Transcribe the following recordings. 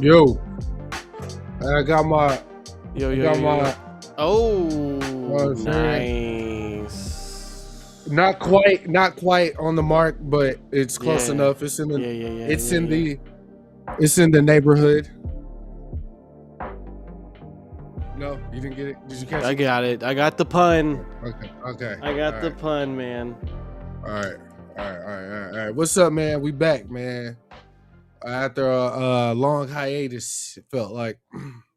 Yo, I got my, Yo. Oh, what I'm nice. not quite on the mark, but it's close enough. It's in the, it's in the neighborhood. No, you didn't get it. Did you catch it? I got it. I got the pun. Okay. I got the pun, man. All right. What's up, man? We back, man. After a long hiatus, it felt like.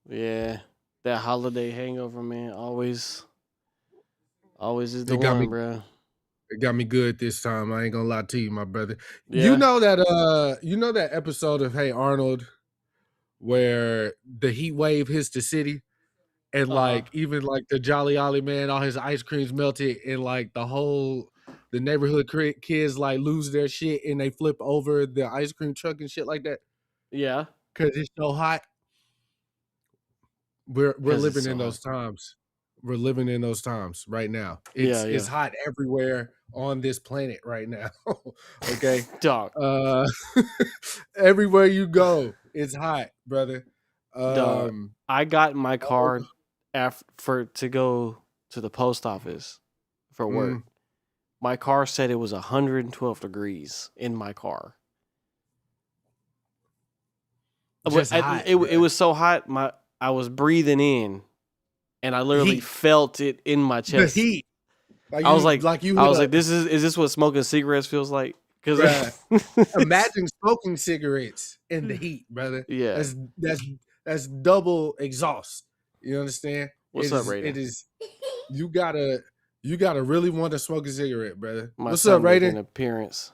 Yeah, that holiday hangover, man. Always is the one, bro. It got me good this time. I ain't gonna lie to you, my brother. Yeah. You know that episode of Hey Arnold where the heat wave hits the city and like even like the Jolly Ollie man, all his ice creams melted and like the neighborhood kids like lose their shit and they flip over the ice cream truck and shit like that. Yeah, because it's so hot. We're living in those times. We're living in those times right now. It's hot everywhere on this planet right now. Okay, dog. Everywhere you go, it's hot, brother. Dog. I got in my car to go to the post office for work. My car said it was 112 degrees in my car. It was so hot. I was breathing in, and I literally felt it in my chest. The heat. I was like, "Is this what smoking cigarettes feels like?" Because imagine smoking cigarettes in the heat, brother. Yeah, that's double exhaust. You understand? What's up, Raiden? It is. You gotta really want to smoke a cigarette, brother. What's up, Raiden? An appearance.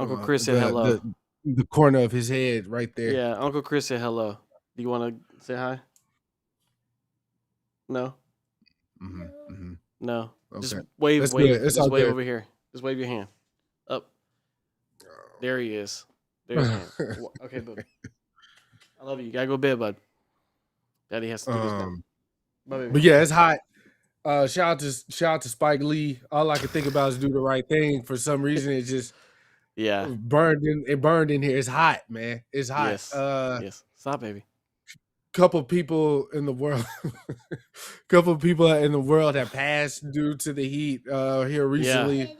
Uncle Chris said hello. The corner of his head, right there. Yeah, Uncle Chris said hello. Do you want to say hi? No. Mm-hmm. No. Okay. Just wave. Just wave over here. Just wave your hand. Up. There he is. There's his hand. Okay, bud. I love you. You gotta go to bed, bud. Daddy has to do this now. But yeah, it's hot. Shout out to Spike Lee. All I can think about is do the right thing. For some reason, it just burned in here. It's hot, man. It's hot. Yes. Stop, baby. Couple people in the world have passed due to the heat here recently. Yeah.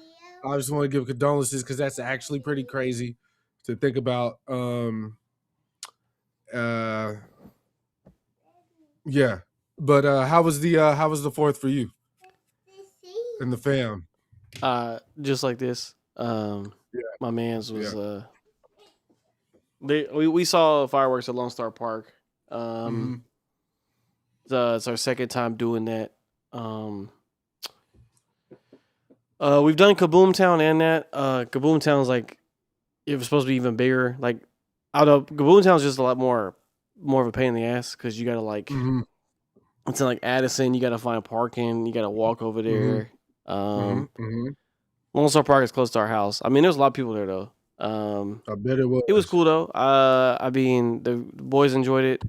I just want to give condolences because that's actually pretty crazy to think about. Yeah. But how was the 4th for you and the fam? Just like this. My man's was we saw fireworks at Lone Star Park. It's our second time doing that. We've done Kaboom Town and that. Kaboom Town's like it was supposed to be even bigger. Like Kaboom Town's just a lot more of a pain in the ass because you gotta like it's in like Addison, you gotta find parking, you gotta walk over there. Lone Star Park is close to our house. I mean, there's a lot of people there though. I bet it was. It was cool though. I mean, the boys enjoyed it.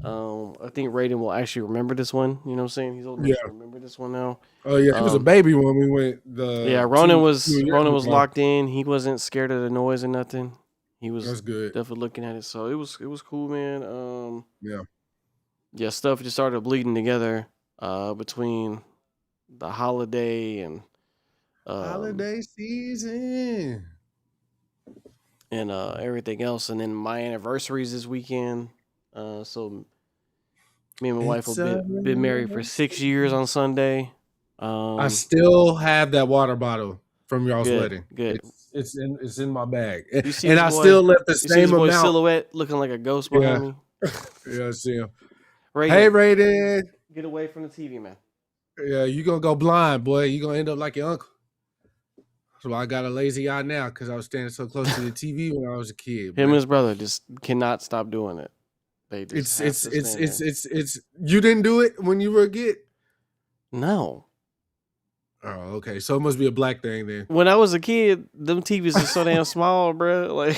I think Raiden will actually remember this one. You know what I'm saying? He's old enough to remember this one now. Oh yeah, he was a baby when we went. Ronan was locked in. He wasn't scared of the noise or nothing. He was definitely looking at it. So it was cool, man. Yeah, stuff just started bleeding together between the holiday and holiday season and everything else, and then my anniversary's this weekend. So me and my wife have been married for 6 years on Sunday. I still have that water bottle from y'all's wedding. Good. It's in my bag, and I still left the same amount. Silhouette looking like a ghost behind me. Yeah, I see him. Raiden, hey, Raiden, get away from the TV, man. Yeah, you gonna go blind, boy. You gonna end up like your uncle. So I got a lazy eye now because I was standing so close to the TV when I was a kid. Him and his brother just cannot stop doing it. They just it's you didn't do it when you were a kid? No. Oh, okay. So it must be a black thing then. When I was a kid, them TVs are so damn small, bro. Like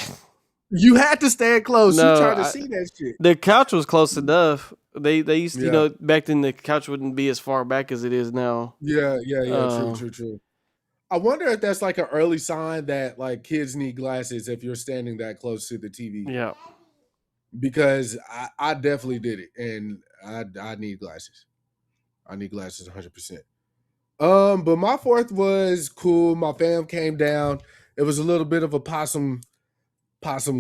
you had to stand close. You tried to see that shit. The couch was close enough. They used to, back then the couch wouldn't be as far back as it is now. Yeah. True. I wonder if that's like an early sign that like kids need glasses if you're standing that close to the TV. Yeah. because I definitely did it, and I need glasses. I need glasses 100%. But my fourth was cool. My fam came down. It was a little bit of a possum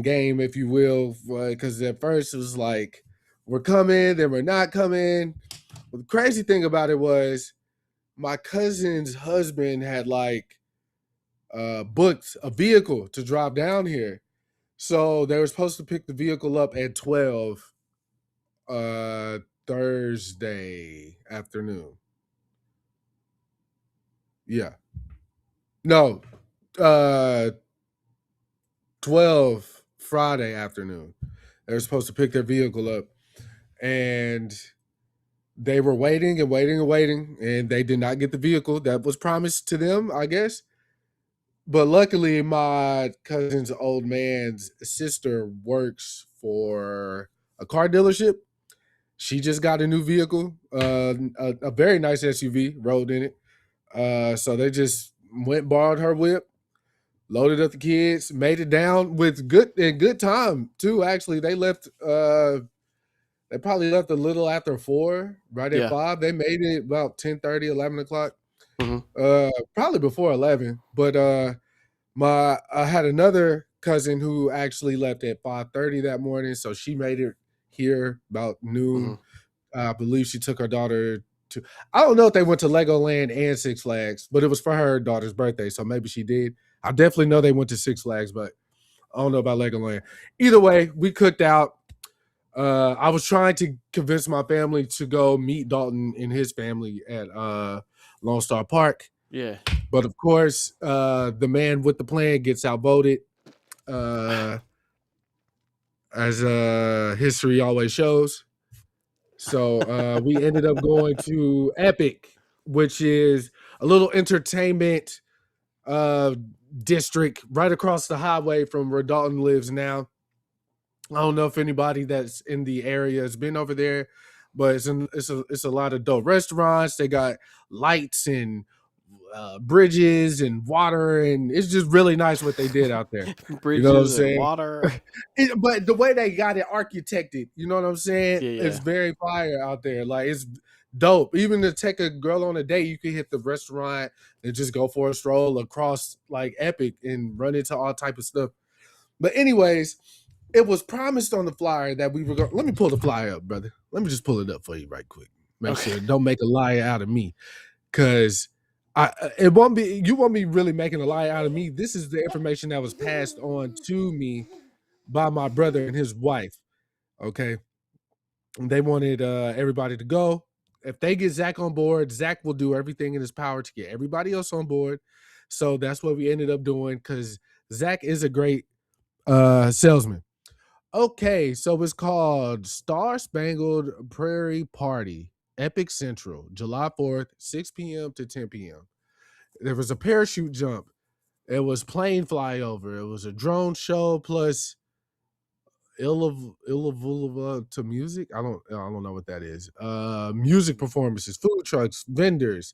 game, if you will, because at first it was like we're coming, then we're not coming. But the crazy thing about it was my cousin's husband had like booked a vehicle to drive down here. So they were supposed to pick the vehicle up at 12 Thursday afternoon. Yeah. No. 12 Friday afternoon. They were supposed to pick their vehicle up, and they were waiting and waiting and waiting, and they did not get the vehicle that was promised to them, I guess. But luckily, my cousin's old man's sister works for a car dealership. She just got a new vehicle, a very nice SUV, rode in it. So they just went, borrowed her whip, loaded up the kids, made it down with good time too. Actually, they left. They probably left a little after 4, right at 5. They made it about 10:30, 11 o'clock. Probably before 11. But I had another cousin who actually left at 5:30 that morning, so she made it here about noon. I believe she took her daughter to. I don't know if they went to Legoland and Six Flags, but it was for her daughter's birthday, so maybe she did. I definitely know they went to Six Flags, but I don't know about Legoland. Either way, we cooked out. I was trying to convince my family to go meet Dalton and his family at Lone Star Park. Yeah. But of course, the man with the plan gets outvoted, as history always shows. So we ended up going to Epic, which is a little entertainment district right across the highway from where Dalton lives now. I don't know if anybody that's in the area has been over there, but it's a lot of dope restaurants. They got lights and bridges and water, and it's just really nice what they did out there. Bridges, you know what I'm saying? And water. But the way they got it architected, you know what I'm saying? Yeah. It's very fire out there. Like, it's dope. Even to take a girl on a date, you can hit the restaurant and just go for a stroll across like Epic and run into all type of stuff. But anyways, it was promised on the flyer that we were going. Let me pull the flyer up, brother. Let me just pull it up for you right quick. Make sure don't make a liar out of me, because it won't be. You won't be really making a liar out of me. This is the information that was passed on to me by my brother and his wife. Okay, they wanted everybody to go. If they get Zach on board, Zach will do everything in his power to get everybody else on board. So that's what we ended up doing, because Zach is a great salesman. Okay, so it's called Star Spangled Prairie Party, Epic Central, July 4th, 6 p.m. to 10 p.m. There was a parachute jump. It was plane flyover. It was a drone show plus Illavulava to music. I don't know what that is. Music performances, food trucks, vendors,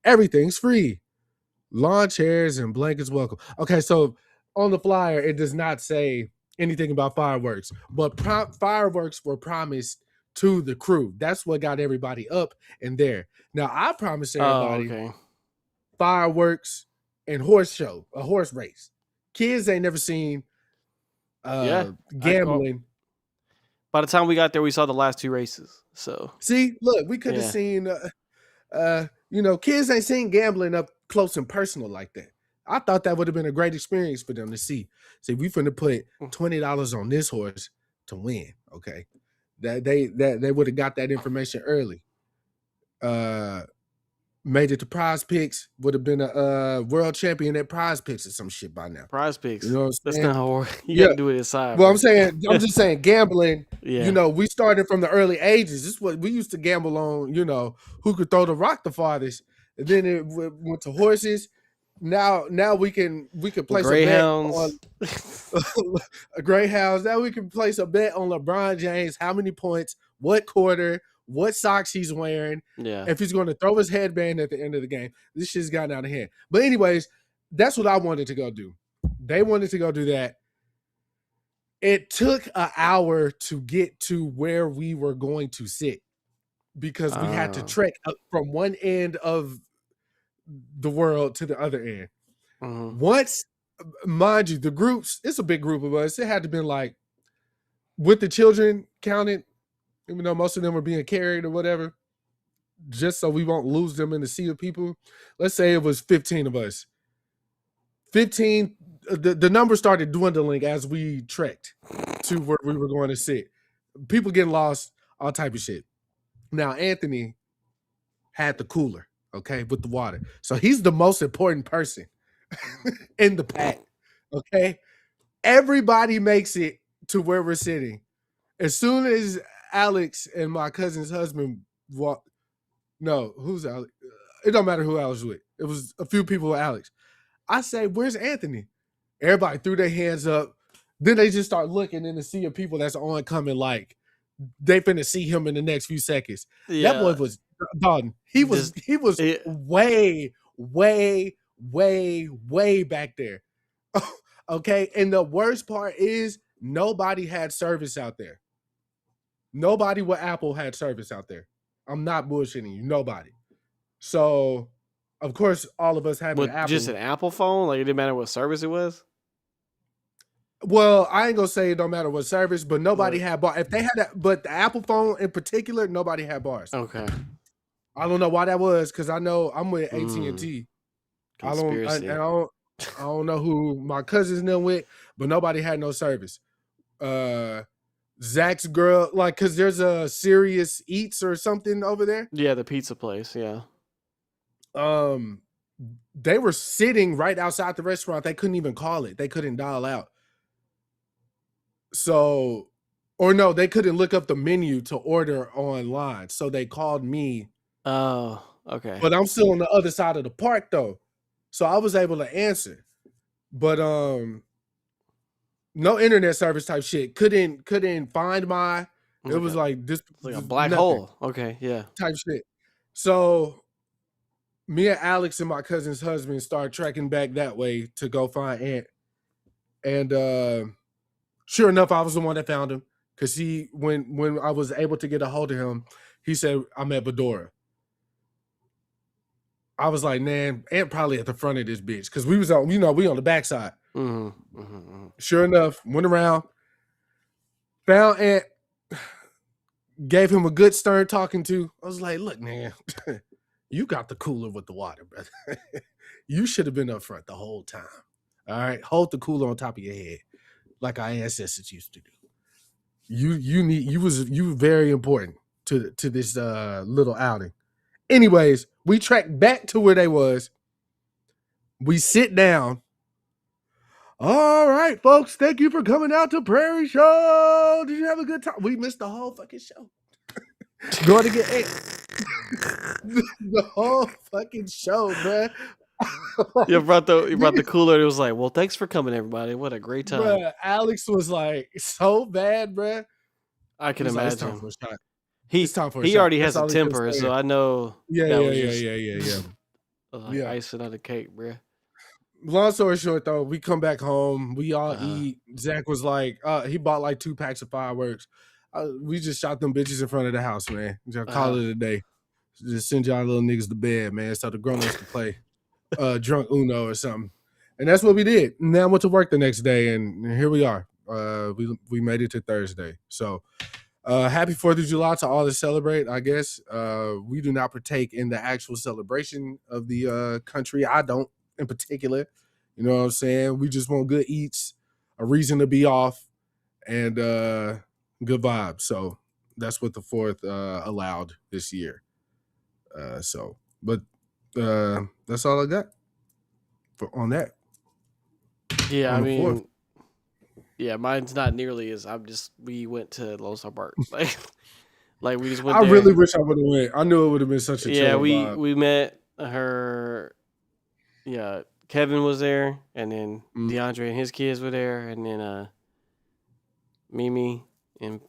everything's free. Lawn chairs and blankets welcome. Okay, so on the flyer, it does not say anything about fireworks, but fireworks were promised to the crew. That's what got everybody up and there. Now, I promised everybody fireworks and a horse race. Kids ain't never seen gambling. By the time we got there, we saw the last 2 races. So see, look, we could have seen kids ain't seen gambling up close and personal like that. I thought that would have been a great experience for them to see. See, we finna put $20 on this horse to win. Okay, that they would have got that information early. Made it to Prize Picks, would have been a world champion at Prize Picks or some shit by now. Prize Picks, you know what I'm that's saying? not how you gotta do it inside. Well, I'm just saying gambling. Yeah. You know, we started from the early ages. This is what we used to gamble on. You know, who could throw the rock the farthest, and then it went to horses. Now we can place Greyhounds. a bet on a Greyhounds. Now we can place a bet on LeBron James, how many points, what quarter, what socks he's wearing, if he's going to throw his headband at the end of the game. This shit's gotten out of hand. But anyways, that's what I wanted to go do. They wanted to go do that. It took an hour to get to where we were going to sit because we had to trek up from one end of the world to the other end. Once, mind you, the groups, it's a big group of us. It had to been like, with the children counted, even though most of them were being carried or whatever, just so we won't lose them in the sea of people. Let's say it was 15 of us. 15, the number started dwindling as we trekked to where we were going to sit. People getting lost, all type of shit. Now, Anthony had the cooler, okay, with the water. So he's the most important person in the pack, okay? Everybody makes it to where we're sitting. As soon as Alex and my cousin's husband walked, no, who's Alex? It don't matter who Alex was with. It was a few people with Alex. I say, where's Anthony? Everybody threw their hands up. Then they just start looking in the sea of people that's oncoming, like they finna see him in the next few seconds. Yeah. That boy was done. He was way, way, way, way back there. Okay. And the worst part is nobody had service out there. Nobody with Apple had service out there. I'm not bullshitting you. Nobody. So, of course, all of us had an Apple. Just an Apple phone? Like, it didn't matter what service it was? Well, I ain't gonna say it don't matter what service, but nobody had bars. If they had that, but the Apple phone in particular, nobody had bars. Okay. I don't know why that was, because I know I'm with AT&T. I don't know who my cousins know with, but nobody had no service. Zach's girl, like, because there's a Serious Eats or something over there. Yeah, the pizza place. Yeah. They were sitting right outside the restaurant. They couldn't even call it. They couldn't dial out. So, or no, they couldn't look up the menu to order online. So they called me. Oh, okay. But I'm still on the other side of the park though. So I was able to answer. But no internet service type shit. Couldn't find my it was like this, like a black hole. Okay, yeah. Type shit. So me and Alex and my cousin's husband started trekking back that way to go find Ant. And sure enough, I was the one that found him. Cause when I was able to get a hold of him, he said, I'm at Bedora. I was like, man, Ant probably at the front of this bitch. Cause we was on, we on the backside. Sure enough, went around, found Ant, gave him a good stern talking to. I was like, look, man, you got the cooler with the water, brother. You should have been up front the whole time. All right. Hold the cooler on top of your head, like our ancestors used to do. You were very important to this little outing. Anyways, we trekked back to where they was. We sit down. All right, folks, thank you for coming out to Prairie Show. Did you have a good time? We missed the whole fucking show. Going to get the whole fucking show, bruh. You brought the cooler. It was like, well, thanks for coming, everybody. What a great time. Bruh, Alex was like so bad, bruh. I can imagine. Like, it's time for a shot. He already has a temper, so I know. Yeah. Icing on the cake, bruh. Long story short, though, we come back home. We all eat. Zach was like, he bought like 2 packs of fireworks. We just shot them bitches in front of the house, man. Just call it a day. Just send y'all little niggas to bed, man, so the grown-ups can play drunk Uno or something. And that's what we did. And then I went to work the next day, and here we are. We made it to Thursday. So happy 4th of July to all that celebrate, I guess. We do not partake in the actual celebration of the country. I don't. In particular, you know what I'm saying? We just want good eats, a reason to be off, and good vibes. So that's what the 4th allowed this year. That's all I got on that. Yeah, I mean, 4th. Yeah, mine's not nearly as we went to Lone Star Park. Like we just went there. I really wish I would have went. I knew it would have been such a chill vibe. We met her. Yeah, Kevin was there, and then DeAndre and his kids were there, and then Mimi and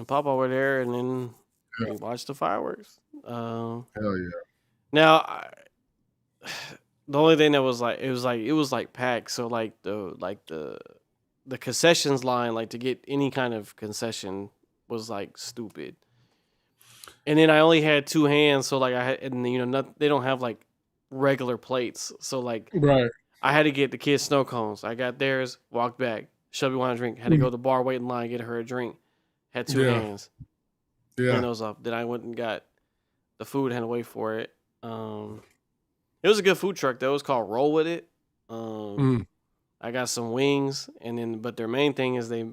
Papa were there, and then we watched the fireworks. Hell yeah! Now, the only thing that was like it was like packed, so like the the concessions line, like to get any kind of concession was like stupid. And then I only had 2 hands, so like I had, and they don't have like regular plates, so like Right. I had to get the kids snow cones. I got theirs, walked back. Shelby wanted a drink, had to go to the bar, wait in line, get her a drink. Had 2 hands. Clean those up. Then I went and got the food, had to wait for it. It was a good food truck though. It was called Roll With It. I got some wings, but their main thing is they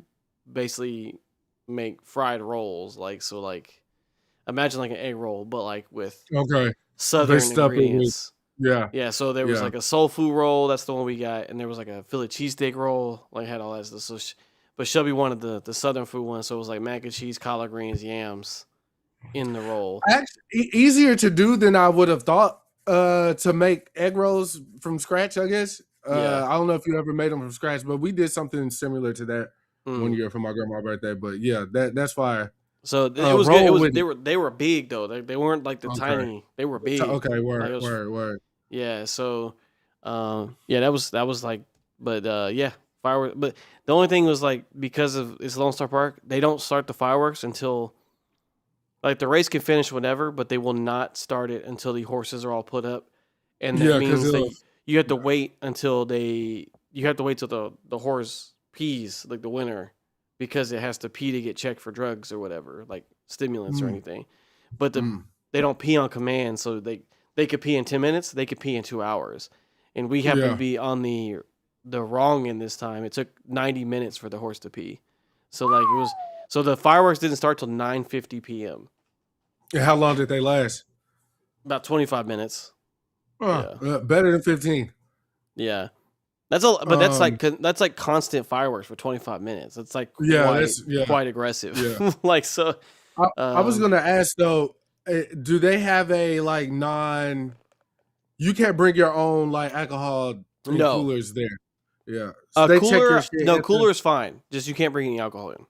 basically make fried rolls. Like imagine like an egg roll, but like with Southern ingredients. Yeah. So there was like a soul food roll. That's the one we got, and there was like a Philly cheesesteak roll. Like had all that stuff. So, but Shelby wanted the Southern food one, so it was like mac and cheese, collard greens, yams in the roll. Actually, easier to do than I would have thought. To make egg rolls from scratch, I guess. I don't know if you ever made them from scratch, but we did something similar to that one year for my grandma's birthday. But yeah, that's fire. So it was good. It was they were big though. They weren't like the tiny. They were big. Okay, word. Yeah. So, that was like, but yeah, fireworks. But the only thing was like because of it's Lone Star Park, they don't start the fireworks until. Like the race can finish whenever, but they will not start it until the horses are all put up, and that means that you have to wait until the horse pees, like the winner, because it has to pee to get checked for drugs or whatever, like stimulants or anything. But they don't pee on command, so they could pee in 10 minutes, they could pee in 2 hours, and we happen to be on the wrong end this time. It took 90 minutes for the horse to pee, so like it was. So the fireworks didn't start till 9:50 p.m. And how long did they last? About 25 minutes. Better than 15. Yeah, that's a. But that's like constant fireworks for 25 minutes. It's like quite aggressive. Yeah. Like so. I was gonna ask though, do they have a like you can't bring your own like alcohol coolers there? Yeah. So they check your shit. No, cooler is fine. Just you can't bring any alcohol in.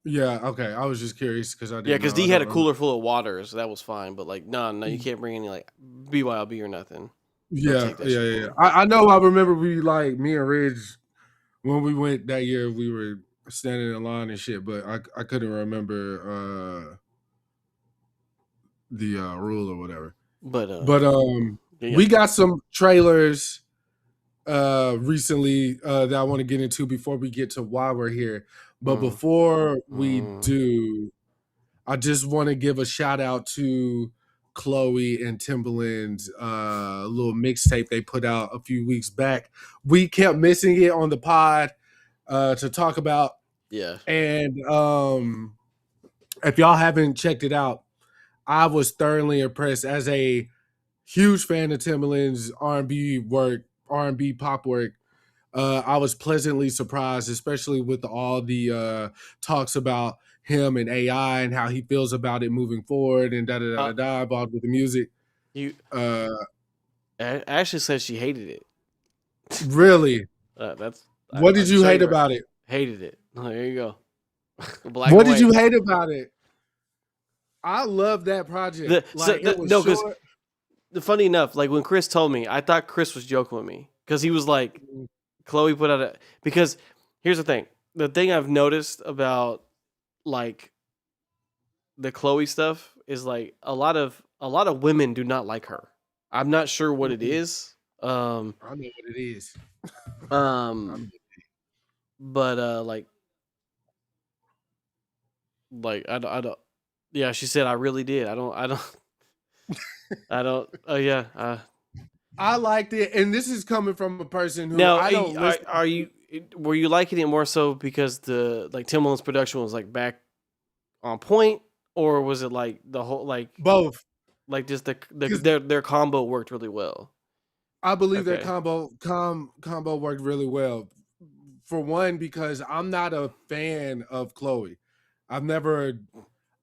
Yeah, okay. I was just curious because I didn't. Yeah, because D had a cooler full of water, so that was fine. But like, no, you can't bring any like BYOB or nothing. Yeah. I know. I remember me and Ridge, when we went that year, we were standing in line and shit, but I couldn't remember the rule or whatever. But we got some trailers recently that I want to get into before we get to why we're here. But before we do, I just want to give a shout out to Chloe and Timbaland's little mixtape they put out a few weeks back. We kept missing it on the pod to talk about. Yeah. And if y'all haven't checked it out, I was thoroughly impressed as a huge fan of Timbaland's R&B pop work. I was pleasantly surprised, especially with all the talks about him and AI and how he feels about it moving forward and involved with the music. Ashley said she hated it. Really? What did you hate about it? Hated it. Oh, there you go. What did you hate about it? I love that project. Funny enough, like when Chris told me, I thought Chris was joking with me because he was like, Chloe put out because here's the thing. The thing I've noticed about like the Chloe stuff is like a lot of women do not like her. I'm not sure what it is. I know what it is. But I don't. Yeah, she said I really did. I don't. I liked it, and this is coming from a person who now. Were you liking it more so because the like Timbaland's production was like back on point, or was it like the whole like both? Like just their combo worked really well. I believe their combo worked really well. For one, because I'm not a fan of Chloe. I've never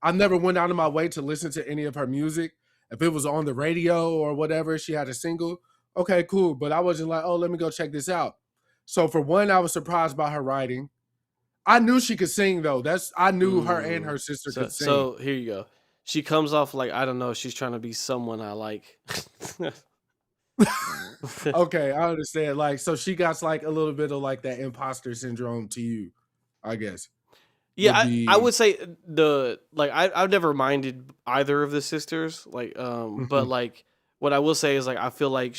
went out of my way to listen to any of her music. If it was on the radio or whatever, she had a single, okay, cool. But I wasn't like, oh, let me go check this out. So for one, I was surprised by her writing. I knew she could sing though. I knew her and her sister could sing. So here you go. She comes off like, I don't know, she's trying to be someone I like. Okay, I understand. Like, so she got like a little bit of like that imposter syndrome to you, I guess. Would Yeah, I be would say I've never minded either of the sisters. But mhm, like what I will say is like I feel like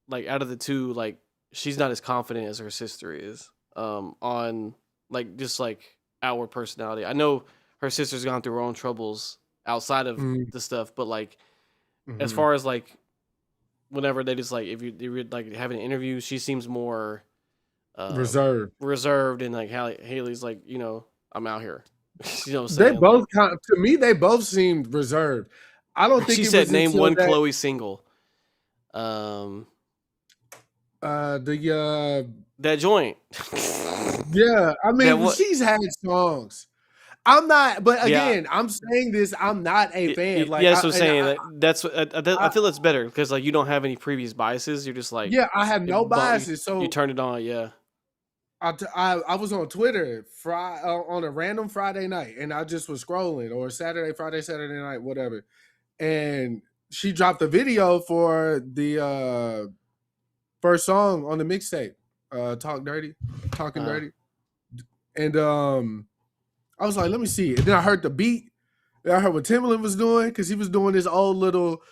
like out of the two, like she's not as confident as her sister is. On like just like outward personality. I know her sister's gone through her own troubles outside of mhm, the stuff, but like as mhm. far as like whenever they just like if you like have an interview, she seems more Reserved. reserved, and like Haley's like, I'm out here. You know what I'm They saying? both Like kind to me, they both seemed reserved. I don't think she it said, was name until one that Chloe single. Um, the that joint. yeah, I That mean, what? she's had songs. I'm not, but Yeah. again, I'm saying this. I'm not a fan. Like, Yeah, that's what I'm saying. That's what I I feel that's better because like you don't have any previous biases. You're just like yeah, I have it no biases. you So turn it on. Yeah. I was on Twitter on a random Friday night, and I just was scrolling, or Saturday night, whatever. And she dropped a video for the first song on the mixtape, Talking Uh, Dirty, and I was like, let me see. And then I heard the beat. And I heard what Timbaland was doing because he was doing this old little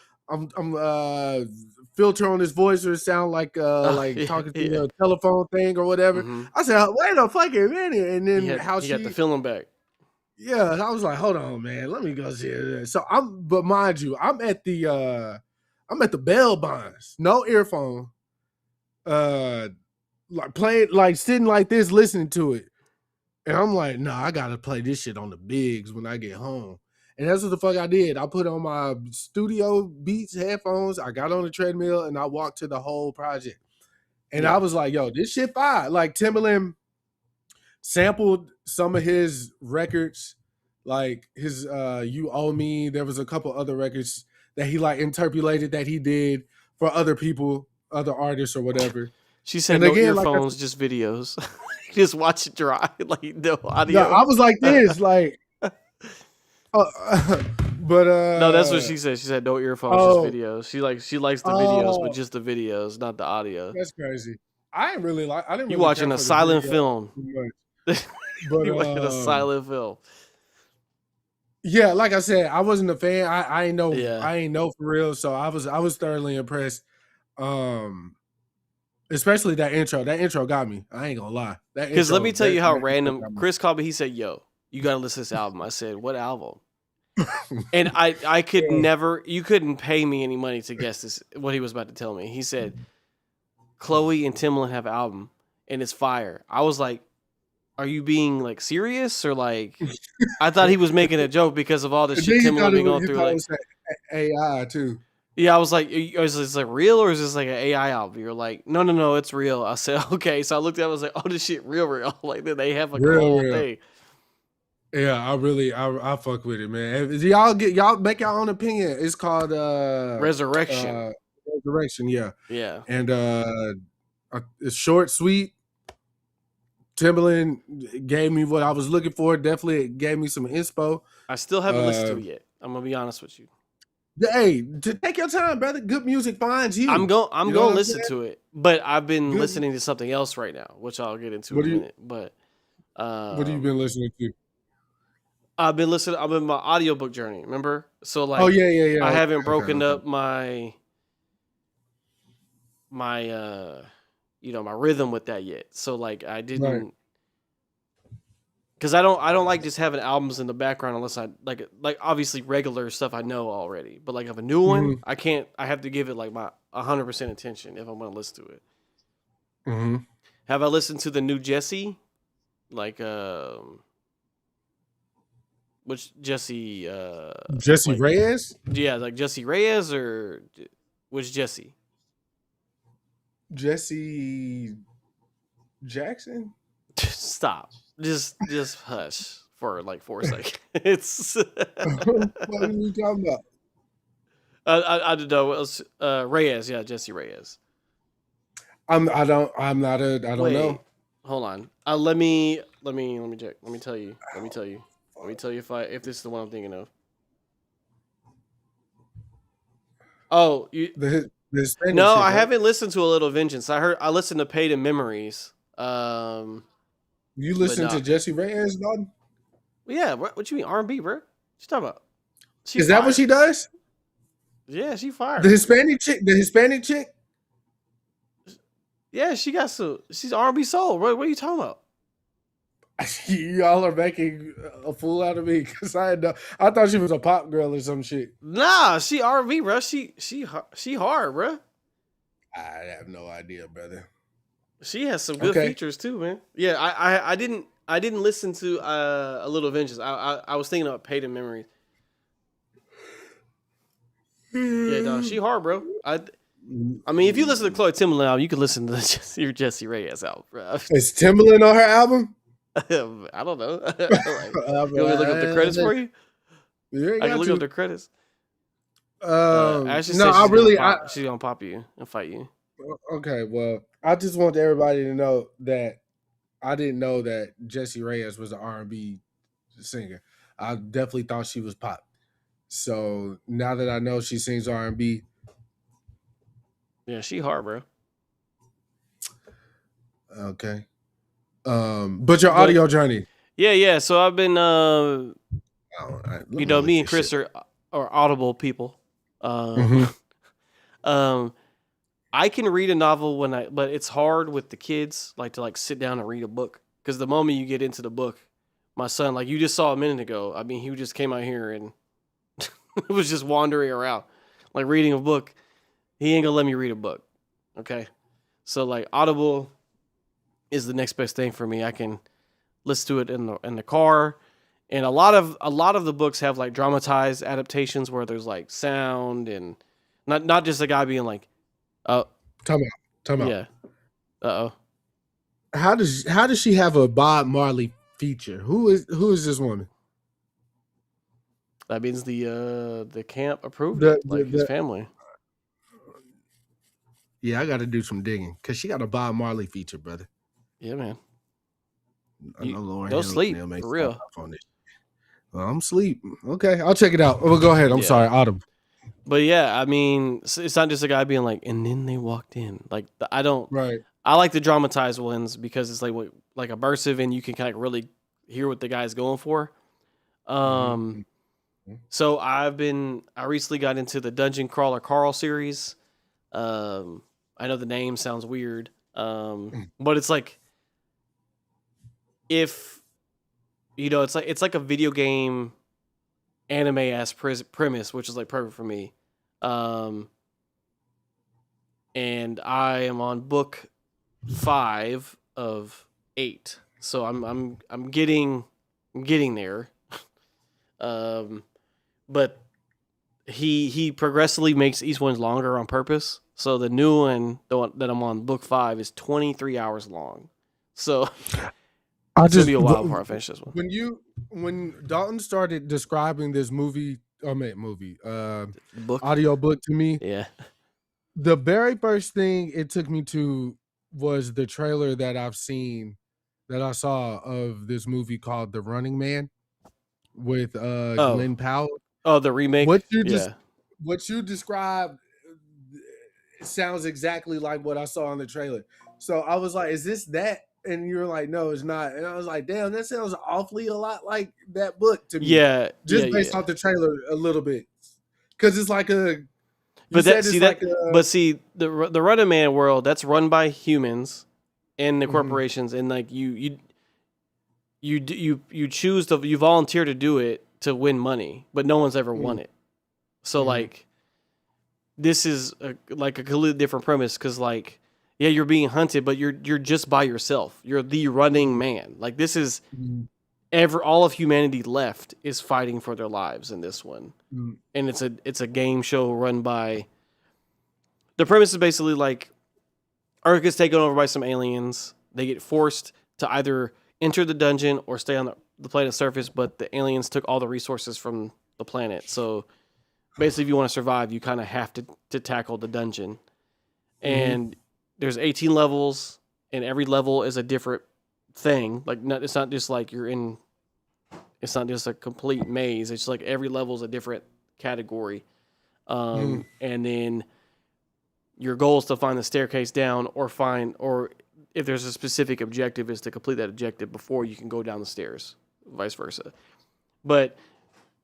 filter on his voice or it sound like yeah, talking yeah. through a telephone thing or whatever. Mm-hmm. I said, wait a fucking minute. And then how He got the she feeling back. yeah, I was like, hold on, man, let me go see it. So but mind you, I'm at the bail bonds, no earphone, uh like playing like sitting like this listening to it. And I'm like, nah, I gotta play this shit on the bigs when I get home. And that's what the fuck I did. I put on my studio Beats headphones, I got on the treadmill, and I walked to the whole project. And I Yeah. was like, yo, this shit fire. Like Timbaland sampled some of his records, like his You Owe Me. There was a couple other records that he like interpolated that he did for other people, other artists or whatever. She said And no again, like I earphones, just videos. Just watch it dry, like no no, audio. I was like this, like uh, but No, that's what she said. She said no earphones, just oh videos. She likes the videos, but oh just the videos, not the audio. that's crazy. I didn't You really care watching a for the silent video film. too much. But You watching a silent film. yeah, like I said, I wasn't a fan. Yeah. I ain't know for real. So I was thoroughly impressed. Um Especially that intro. That intro got me. I ain't gonna lie. Because let me tell you how That intro random got me. Chris called me. He said, "Yo, you gotta listen to this album." I said, "What album?" And I could Yeah. never. You couldn't pay me any money to guess this. What he was about to tell me. He said, "Chloe and Timbaland have an album, and it's fire." I was like, "Are you being like serious or like?" I thought he was making a joke because of all the And then shit Timbaland been going you through. thought it Like, was AI too. yeah, I was like, "Is this like real or is this like an AI album?" You're like, "No, it's real." I said, "Okay." So I looked at it, I was like, "Oh, this shit real." Like, then they have like a Real, whole real. thing. Yeah, I fuck with it, man. Y'all make your own opinion. It's called Resurrection. uh Resurrection, yeah. Yeah. And it's short, sweet. Timberland gave me what I was looking for. Definitely gave me some inspo. I still haven't listened Uh to it yet. I'm gonna be honest with you. hey, take your time, brother. Good music finds you. I'm You know going what to I'm listen saying? to it, but I've been Good. listening to something else right now, which I'll get into What in a do you minute. But what have you been listening to? I've been listening. I'm in my audiobook journey. Remember? So Oh like, yeah, yeah, yeah. I haven't Okay, broken okay. up my my rhythm with that yet. So like, I Right. didn't. Because I don't like just having albums in the background unless I like obviously regular stuff I know already. But like if a new one, Mm-hmm. I can't. I have to give it like my 100% attention if I'm gonna listen to it. Mm-hmm. Have I listened to the new Jesse? Like which Jesse Jesse like Reyes? yeah, like Jesse Reyes or which Jesse? Jesse Jackson? Stop. Just hush for like 4 seconds. It's What are you talking about? I don't know. What else? Reyes, yeah, Jesse Reyes. I don't Wait, know. hold on. Let me check. Let me tell you. Let me tell you if this is the one I'm thinking of. Oh, you The The Hispanic No, chick, I right? haven't listened to A Little Vengeance. I listened to Paid in Memories. You But listen to no. Jessie Reyes, dog? Yeah, what you mean R&B, bro? What you talking about? She Is that what fire. she does? Yeah, she The fire. Hispanic chick. The Hispanic chick. Yeah, she got some. She's R&B soul. What are you talking about? Y'all are making a fool out of me because I thought she was a pop girl or some shit. Nah, she R&B, bro. She hard, bro. I have no idea, brother. She has some good Okay. features too, man. Yeah, I didn't listen to A Little Vengeance. I was thinking of Paid in Memories. Yeah, no, she hard, bro. I mean, if you listen to Chloe Timbaland album, you can listen to your Jessie Reyes album, bro. Is Timbaland on her album? I don't know. Like, you want me to look up the credits for you? You ain't I can got look to. up the credits. Ashley No, said she's gonna pop you and fight you. Okay, well, I just want everybody to know that I didn't know that Jessie Reyes was an R&B singer. I definitely thought she was pop. So now that I know she sings R&B, Yeah, she hard, bro. okay. But your audio journey. Yeah. So I've been, Right, me and Chris are Audible people. I can read a novel but it's hard with the kids, like to sit down and read a book. Because the moment you get into the book, my son, like you just saw a minute ago, I mean, he just came out here and was just wandering around, like reading a book. He ain't gonna let me read a book. Okay. So like Audible is the next best thing for me. I can listen to it in the car. And a lot of the books have like dramatized adaptations where there's like sound and not just a guy being like, oh, Time out. Yeah. Uh-oh. How does she have a Bob Marley feature? Who is this woman? That means the camp approved it, his family. Yeah, I got to do some digging because she got a Bob Marley feature, brother. Yeah, man. I know Lauren. Don't sleep for real. On this. Well, I'm asleep. Okay, I'll check it out. Well, go ahead. I'm sorry, Autumn. But yeah, I mean, it's not just a guy being like, and then they walked in. Like I don't. Right. I like the dramatized ones because it's like immersive and you can kind of really hear what the guy's going for. So I recently got into the Dungeon Crawler Carl series. I know the name sounds weird, but it's like if it's like a video game anime ass premise, which is like perfect for me. And I am on book 5 of 8, so I'm getting there. But he progressively makes each one's longer on purpose. So the new one, the one that I'm on book 5, is 23 hours long. So it's gonna be a while before I finish this one. When Dalton started describing this audiobook to me, yeah, the very first thing it took me to was the trailer that I saw of this movie called The Running Man with Glenn Powell. Oh, the remake. What you described sounds exactly like what I saw in the trailer. So I was like, is this that? And you're like, no, it's not. And I was like, damn, that sounds awfully a lot like that book to me. Yeah. Just based off the trailer a little bit. Because it's like the Running Man world, that's run by humans and the corporations, and like you choose you volunteer to do it to win money, but no one's ever won it. So like this is a completely different premise because like you're being hunted, but you're just by yourself. You're the running man. Like this is all of humanity left is fighting for their lives in this one, and it's a game show run by. The premise is basically like Earth gets taken over by some aliens. They get forced to either enter the dungeon or stay on the planet's surface, but the aliens took all the resources from the planet. So basically, if you want to survive, you kind of have to tackle the dungeon. And there's 18 levels, and every level is a different thing. Like it's not just like it's not just a complete maze. It's like every level is a different category. And then your goal is to find the staircase down, or if there's a specific objective, is to complete that objective before you can go down the stairs, vice versa. But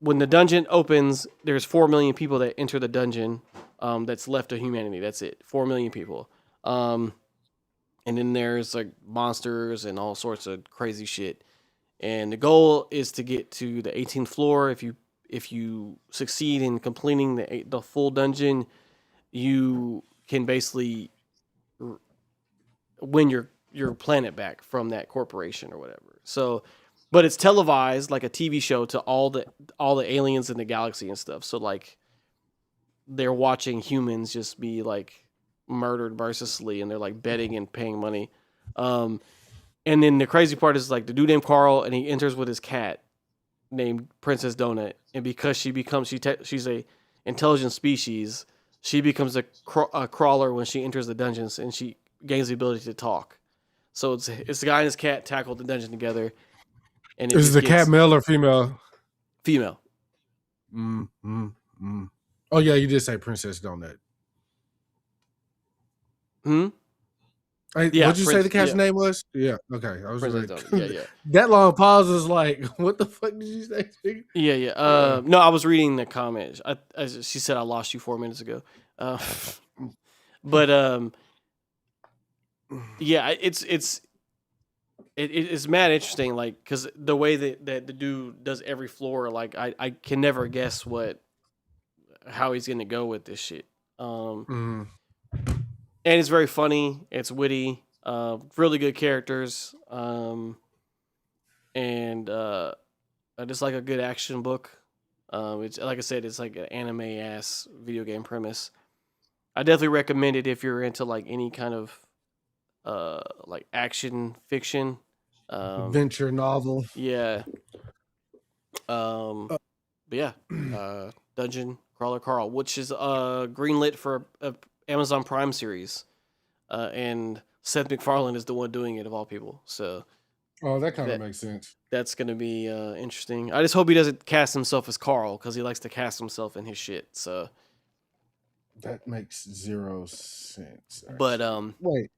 when the dungeon opens, there's 4 million people that enter the dungeon. That's left of humanity. That's it. 4 million people. And then there's like monsters and all sorts of crazy shit. And the goal is to get to the 18th floor. If you succeed in completing the full dungeon, you can basically win your planet back from that corporation or whatever. So, but it's televised like a TV show to all the aliens in the galaxy and stuff. So like they're watching humans just be like murdered mercilessly, and they're like betting and paying money. And then the crazy part is like the dude named Carl, and he enters with his cat named Princess Donut, and because she's a intelligent species, she becomes a crawler when she enters the dungeons, and she gains the ability to talk. So it's the guy and his cat tackle the dungeon together. And is the cat male or female? Female. Oh yeah, you did say Princess Donut. Yeah, what'd you say the cat's name was? Yeah, okay. I was Princess Donut. Yeah. That long pause was like, what the fuck did you say? Yeah. No, I was reading the comment. She said I lost you 4 minutes ago. But yeah, it's mad interesting, like, because the way that the dude does every floor, like I can never guess how he's gonna go with this shit. And it's very funny, it's witty, really good characters, and just like a good action book. It's like I said, it's like an anime ass video game premise. I definitely recommend it if you're into like any kind of like action fiction, adventure novel. Yeah. But yeah, Dungeon Crawler Carl, which is greenlit for a Amazon Prime series, and Seth MacFarlane is the one doing it of all people. So, that kind of makes sense. That's gonna be interesting. I just hope he doesn't cast himself as Carl, because he likes to cast himself in his shit. So that makes zero sense. Actually. But wait.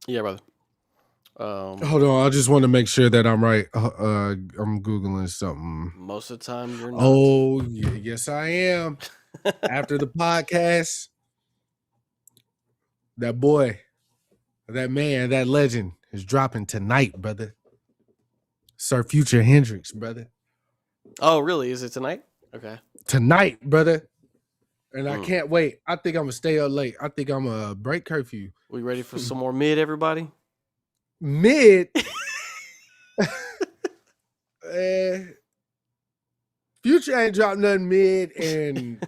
Yeah, brother. Hold on, I just want to make sure that I'm right. I'm Googling something. Most of the time, you're not. Oh, yes, I am. After the podcast, that boy, that man, that legend is dropping tonight, brother. Sir Future Hendrix, brother. Oh, really? Is it tonight? Okay. Tonight, brother. And I can't wait. I think I'm going to stay up late. I think I'm going to break curfew. We ready for some more mid, everybody? Mid? Future ain't dropped nothing mid. And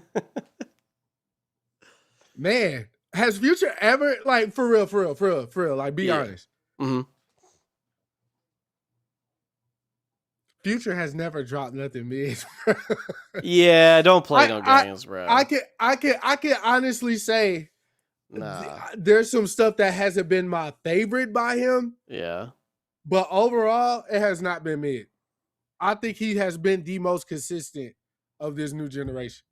man, has Future ever, like, for real, like, be honest. Mm-hmm. Future has never dropped nothing mid. Yeah, don't play no games, bro. I can honestly say, there's some stuff that hasn't been my favorite by him. Yeah, but overall, it has not been mid. I think he has been the most consistent of this new generation.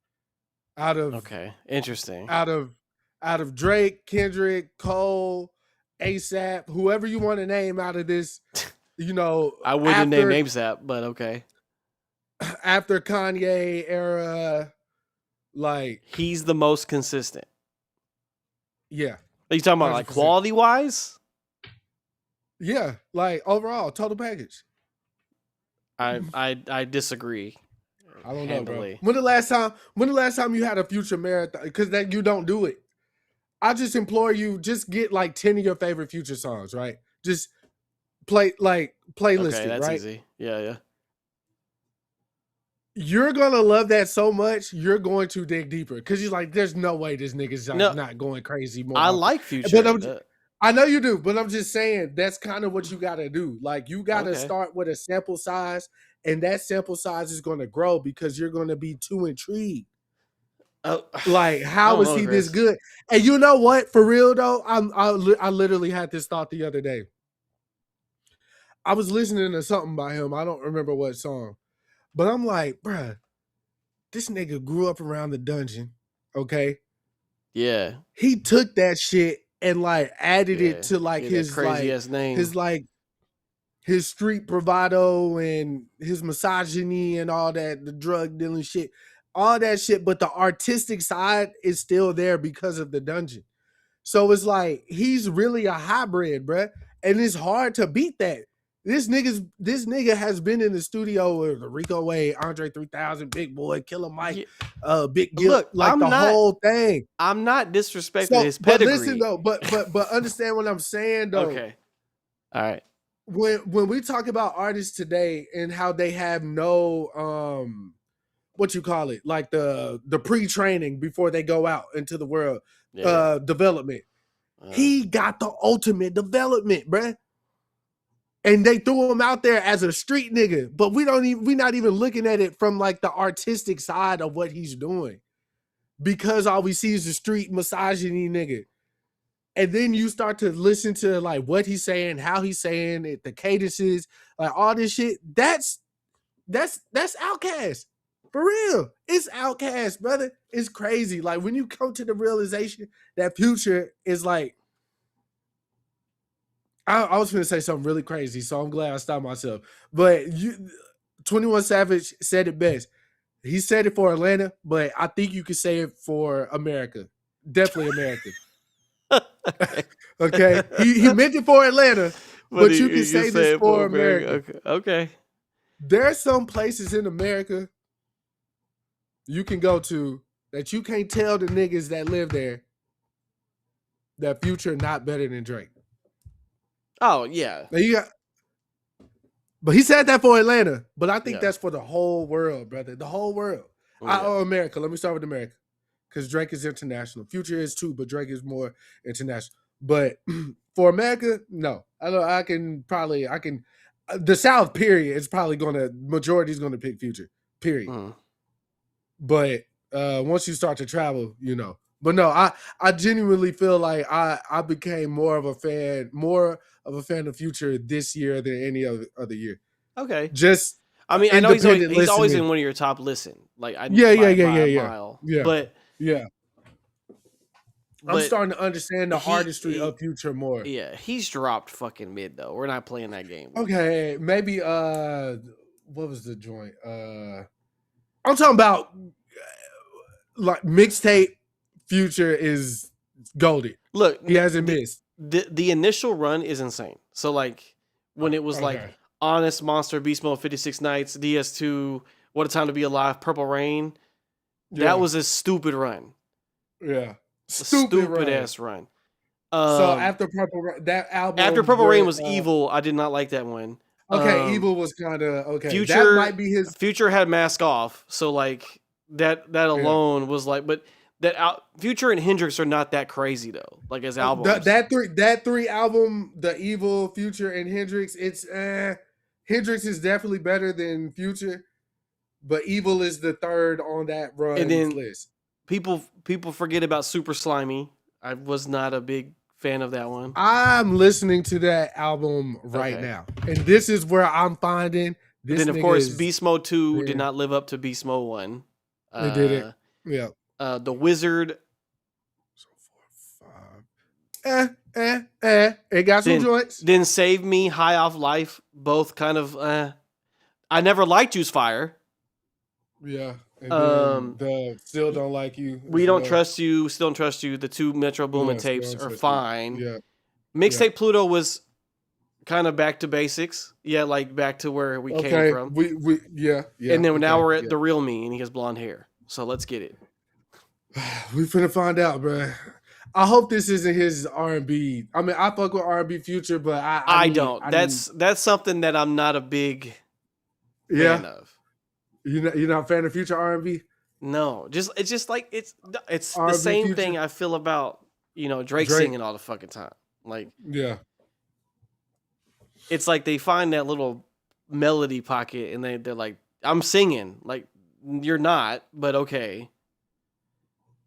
Interesting. Out of Drake, Kendrick, Cole, ASAP, whoever you want to name out of this. You know, I wouldn't name ASAP, but okay. After Kanye era, like, he's the most consistent. Yeah. Are you talking about 100%. Like quality wise? Yeah, like overall, total package. I disagree. I don't know, bro. When the last time you had a Future marathon? Because that you don't do it. I just implore you, just get like 10 of your favorite Future songs, right? Just playlist okay, that's right? Easy. Yeah. You're gonna love that so much, you're going to dig deeper, because you're like, there's no way this nigga's not going crazy more. I like Future, but I know you do, but I'm just saying that's kind of what you gotta do. Like, you gotta start with a sample size, and that sample size is gonna grow because you're gonna be too intrigued. Like, how is he this good? And you know what? For real though, I literally had this thought the other day. I was listening to something by him. I don't remember what song. But I'm like, bruh, this nigga grew up around the dungeon. Okay. Yeah. He took that shit and like added it to like his crazy ass name. His street bravado and his misogyny and all that, the drug dealing shit, all that shit. But the artistic side is still there because of the dungeon. So it's like he's really a hybrid, bruh. And it's hard to beat that. This nigga has been in the studio with Rico Wade, Andre 3000, Big Boy, Killer Mike, Big Gil, Look, like whole thing. I'm not disrespecting his pedigree. But listen though, but understand what I'm saying though. Okay. All right. When we talk about artists today and how they have no what you call it, like the pre-training before they go out into the world, development. He got the ultimate development, bruh. And they threw him out there as a street nigga, but we're not even looking at it from like the artistic side of what he's doing, because all we see is the street misogyny nigga. And then you start to listen to like what he's saying, how he's saying it, the cadences, like all this shit. That's Outkast. For real. It's Outkast, brother. It's crazy. Like when you come to the realization that Future is like, I was going to say something really crazy, so I'm glad I stopped myself. But 21 Savage said it best. He said it for Atlanta, but I think you could say it for America. Definitely America. Okay. He meant it for Atlanta, but you can say this for America. Okay. There are some places in America you can go to that you can't tell the niggas that live there that Future not better than Drake. Oh, yeah. But he said that for Atlanta, but I think that's for the whole world, brother. The whole world. America. Let me start with America, because Drake is international. Future is too, but Drake is more international. But for America, no. I can. The South, period, is probably majority is going to pick Future, period. But once you start to travel, you know. But no, I genuinely feel like I became more of a fan of Future this year than any other year. Okay. Just I mean, I know he's always in one of your top listen. Like yeah. Mile. Yeah. But yeah. I'm starting to understand the artistry of Future more. Yeah, he's dropped fucking mid though. We're not playing that game. Okay, maybe what was the joint? I'm talking about like mixtape. Future is golded. Look, he hasn't missed. The initial run is insane. So like when it was like Honest Monster, Beast Mode, 56 Nights, DS2, What a Time to Be Alive, Purple Rain. That was a stupid run. Yeah. Stupid ass run. So after Purple Rain was Evil. I did not like that one. Okay, Evil was kind of okay. Future, that might be his. Future had Mask Off, so like that alone was like, but Future and Hendrix are not that crazy though. Like as albums, that three album, the Evil, Future, and Hendrix. It's Hendrix is definitely better than Future, but Evil is the third on that run and then list. People forget about Super Slimy. I was not a big fan of that one. I'm listening to that album right now, and this is where I'm finding this. And then of course, Beast Mode 2 did not live up to Beast Mode 1. They did it. Yeah. The Wizard. So 4, 5. It got some joints. Then Save Me, High Off Life, both kind of. I never liked Juice Fire. Yeah. And then Still Don't Like You. We Don't Trust You, Still Don't Trust You. The two Metro Boomin tapes are fine. Yeah. Mixtape Pluto was kind of back to basics. Yeah, like back to where we came from. Yeah. And then now we're at The Real Me, and he has blonde hair. So let's get it. We finna find out, bro. I hope this isn't his R&B. I mean, I fuck with R&B Future, but I don't. That's something that I'm not a big fan of. You're not a fan of Future R&B? No, it's just like it's R&B the same Future? thing I feel about Drake singing all the fucking time. Like it's like they find that little melody pocket and they're like, I'm singing. Like you're not, but okay.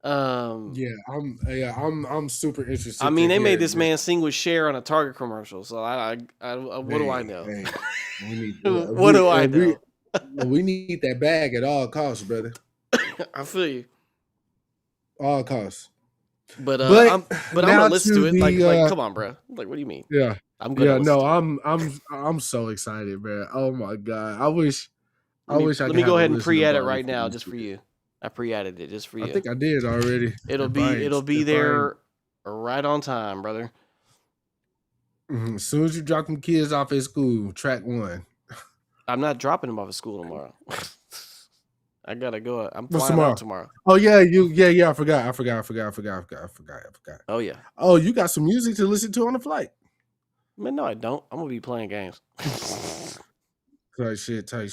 I'm super interested. I mean, they made this man sing with Cher on a Target commercial, so what do I know? What do I know? We need that bag at all costs, brother. I feel you. all costs. But But I'm now gonna listen to to it. Like the come on, bro. Like what do you mean? yeah. I'm gonna Yeah, listen no, to it. I'm so excited, man. Oh my god. I wish I Let could me have go a ahead and listening pre-add it party right for now this just for shit. you. I pre-added it just for I you. think I did already. It'll be there right on time, brother. As soon as you drop them kids off at school, track 1. I'm not dropping them off of school tomorrow. I gotta go. I'm What's flying out tomorrow? tomorrow. Oh yeah, I forgot. Oh, you got some music to listen to on the flight. Man, no, I don't. I'm gonna be playing games. Tight shit. Did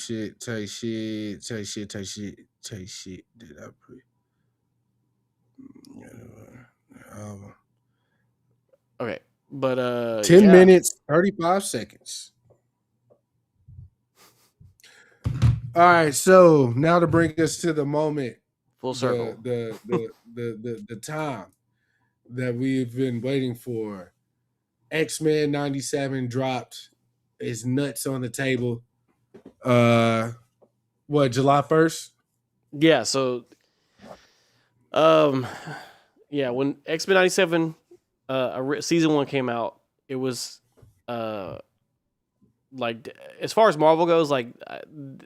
I pre? Okay, but 10 yeah. minutes, 35 seconds. All right, so now to bring us to the moment, Full circle. the time that we've been waiting for. Xmen 97 dropped. It's nuts on the table. What, July 1st? Yeah, so yeah, when X-Men 97 season 1 came out, it was like as far as Marvel goes, like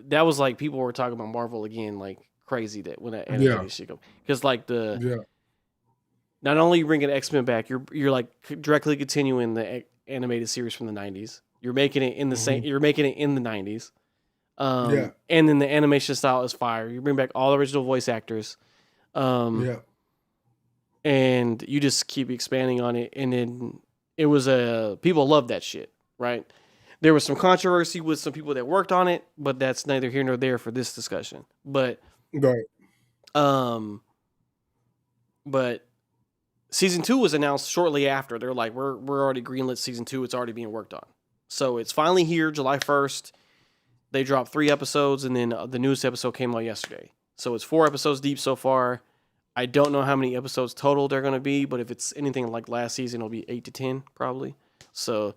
that was like people were talking about Marvel again like crazy that when that animated shit go, because like not only you bringing X-Men back, you're like directly continuing the animated series from the 90s. You're making it in the same. You're making it in the 90s. And then the animation style is fire. You bring back all the original voice actors. And you just keep expanding on it. And then it was people love that shit, right? There was some controversy with some people that worked on it, but that's neither here nor there for this discussion. But season 2 was announced shortly after. They're like, we're already greenlit season 2. It's already being worked on. So it's finally here, July 1st. They dropped 3 episodes, and then the newest episode came out yesterday. So it's 4 episodes deep so far. I don't know how many episodes total they're going to be, but if it's anything like last season, it'll be 8 to 10 probably. So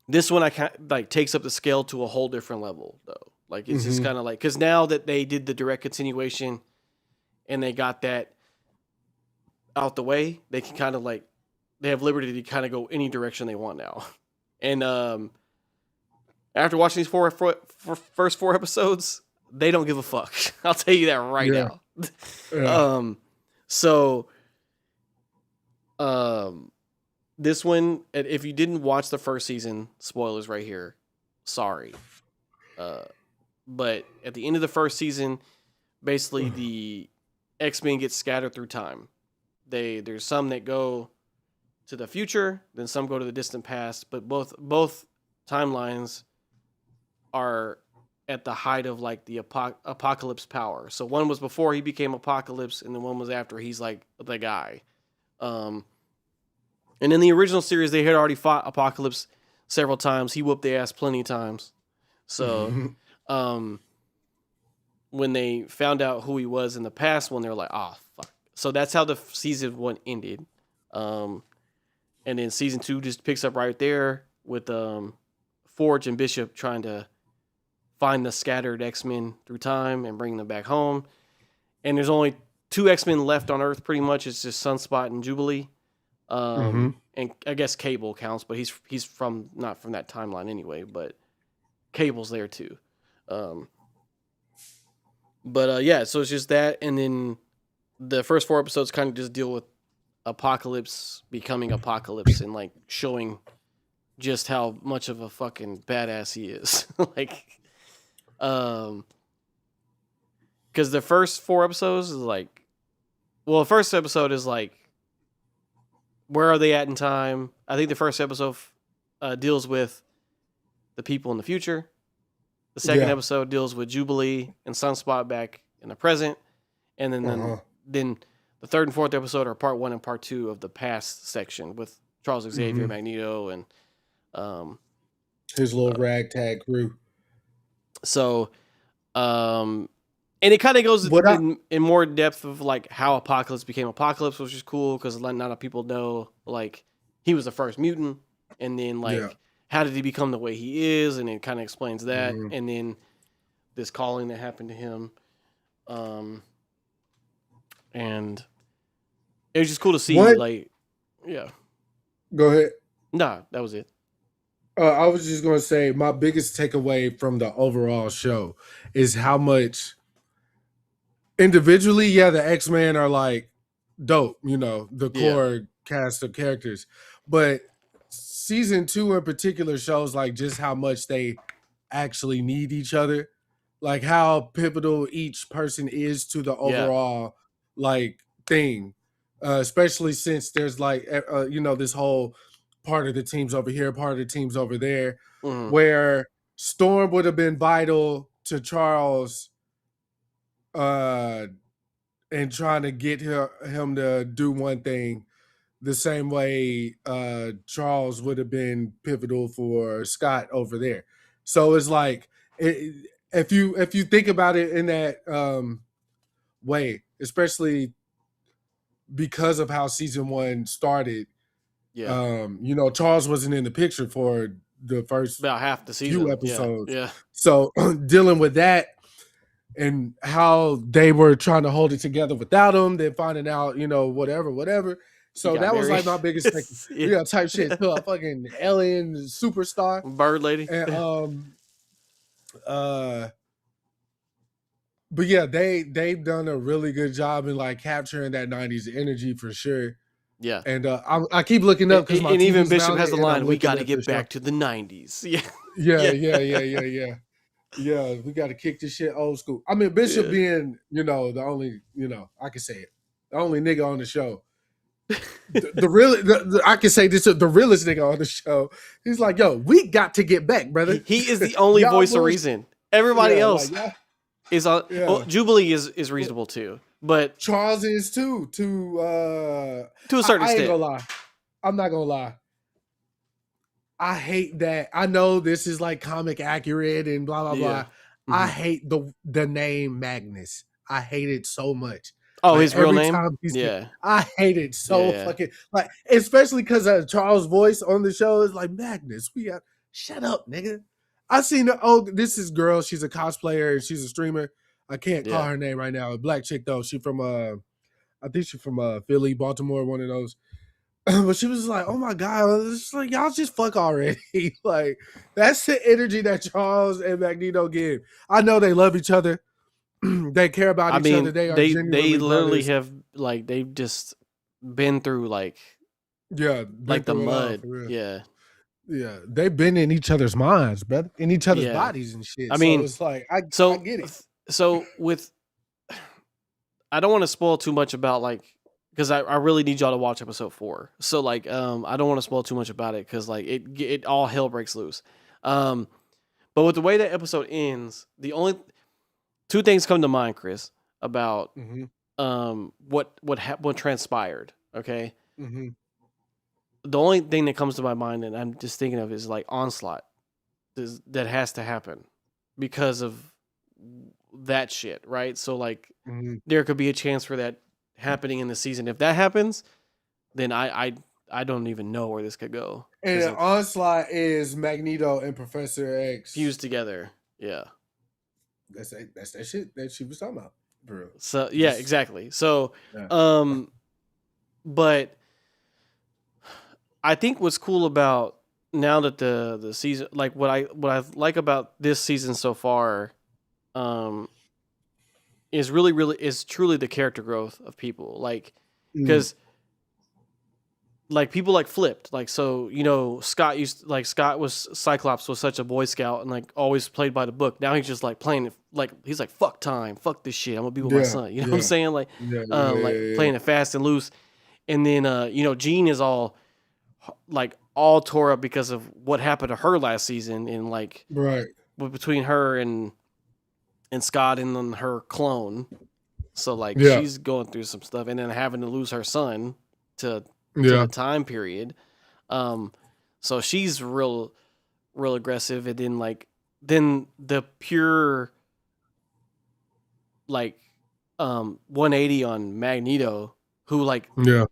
this one takes up the scale to a whole different level, though. Like it's just kind of like, because now that they did the direct continuation and they got that out the way, they can kind of like, they have liberty to kind of go any direction they want now. And after watching these first 4 episodes, they don't give a fuck. I'll tell you that right now. This one, if you didn't watch the first season, spoilers right here. Sorry. But at the end of the first season, basically the X-Men get scattered through time. There's some that go to the future, then some go to the distant past, but both timelines are at the height of like the Apocalypse power. So one was before he became Apocalypse, and then one was after he's like the guy. And in the original series, they had already fought Apocalypse several times. He whooped their ass plenty of times. So when they found out who he was in the past one, they were like, oh, fuck. So that's how the season 1 ended. And then season 2 just picks up right there with Forge and Bishop trying to find the scattered X-Men through time and bring them back home. And there's only 2 X-Men left on Earth, pretty much. It's just Sunspot and Jubilee. And I guess Cable counts, but he's not from that timeline anyway, but Cable's there too. Yeah, so it's just that, and then the first 4 episodes kind of just deal with Apocalypse becoming Apocalypse and like showing just how much of a fucking badass he is. Like, because the first 4 episodes is like, well, the first episode is like, where are they at in time? I think the first episode deals with the people in the future. The second episode deals with Jubilee and Sunspot back in the present. And then the third and fourth episode are part 1 and part 2 of the past section with Charles Xavier, Magneto, and his little ragtag crew. So, and it kind of goes in more depth of like how Apocalypse became Apocalypse, which is cool because not a lot of people know like he was the first mutant, and then like how did he become the way he is, and it kind of explains that, and then this calling that happened to him. and it was just cool to see. What? Like, yeah, Go ahead. nah, that was it. I was just gonna say my biggest takeaway from the overall show is how much individually, yeah, the X-Men are like dope, the Yeah, core cast of characters. But season 2 in particular shows like just how much they actually need each other. Like how pivotal each person is to the yeah, overall like thing. Especially since there's like this whole part of the teams over here, part of the teams over there, mm-hmm. where Storm would have been vital to Charles uh and trying to get him to do one thing the same way Charles would have been pivotal for Scott over there. So it's like if you think about it in that way, especially because of how season 1 started, Yeah, Charles wasn't in the picture for the first about half the few season. Yeah, episodes. yeah, So dealing with that and how they were trying to hold it together without him, then finding out, whatever. he So got that was like married. my biggest thing. Yeah. Yeah, type shit to a fucking alien superstar. Bird lady. And uh but yeah, they've done a really good job in like capturing that 90s energy for sure. Yeah. And I keep looking up because my And even TV's Bishop mounted has the and I'm line, "We looking got to at the get show. back to the '90s." Yeah. Yeah. Yeah, we got to kick this shit old school. I mean, Bishop Yeah. being, the only, I can say it, the only nigga on the show. I can say this, the realest nigga on the show. He's like, yo, we got to get back, brother. He is the only voice of reason. Everybody else is on. Yeah. Well, Jubilee is reasonable too, but Charles is too. To a certain I ain't extent. gonna lie. I'm not gonna lie. I hate that. I know this is like comic accurate and blah blah blah. Mm-hmm. I hate the name Magnus. I hate it so much. Oh, like, his real every name? Time he's Yeah. I hate it so fucking like, especially because Charles' voice on the show is like Magnus. Shut up, nigga. I seen this is girl. She's a cosplayer and she's a streamer. I can't call her name right now. A black chick though. She from I think she's from Philly, Baltimore, one of those. But she was like, "Oh my god!" It's like y'all just fuck already. Like that's the energy that Charles and Magneto give. I know they love each other. They care about each other. They are genuinely literally brothers. have like they've just been through like like the mud. Yeah. They've been in each other's minds, brother, in each other's bodies and shit. I mean, so it's like I get it. So with, I don't want to spoil too much about like. Because I really need y'all to watch episode 4. So like I don't want to spoil too much about it because like it all hell breaks loose. But with the way that episode ends, the only 2 things come to mind, Chris, about what transpired. Okay. Mm-hmm. The only thing that comes to my mind and I'm just thinking of is like Onslaught. That has to happen because of that shit, right? So like there could be a chance for that happening in the season. If that happens, then I don't even know where this could go. And Onslaught is Magneto and Professor X fused together. Yeah, that's that shit that she was talking about, bro. So yeah, exactly. So, but I think what's cool about now that the season, like what I like about this season so far, is truly the character growth of people. Like, because like people like flipped. Like, so, Scott was Cyclops was such a Boy Scout and like always played by the book. Now he's just like playing, like, he's like, fuck time, fuck this shit. I'm gonna be with my son. You know what I'm saying? Like, playing it fast and loose. And then, Jean is all tore up because of what happened to her last season. And like, between her and Scott and then her clone. So like she's going through some stuff and then having to lose her son to the time period. So she's real aggressive. And then the pure 180 on Magneto, who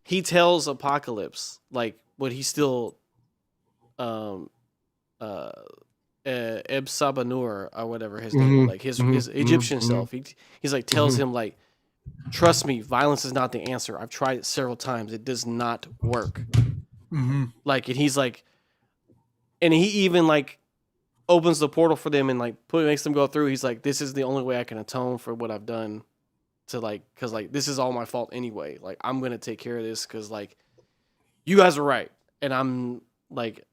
he tells Apocalypse what he's still Eb Sabanur or whatever his name, his Egyptian self. He's tells him trust me, violence is not the answer. I've tried it several times. It does not work. Mm-hmm. Like, and he's like, and he even like opens the portal for them and like makes them go through. He's like, this is the only way I can atone for what I've done to like, cause like this is all my fault anyway. Like I'm gonna take care of this because like you guys are right, and I'm like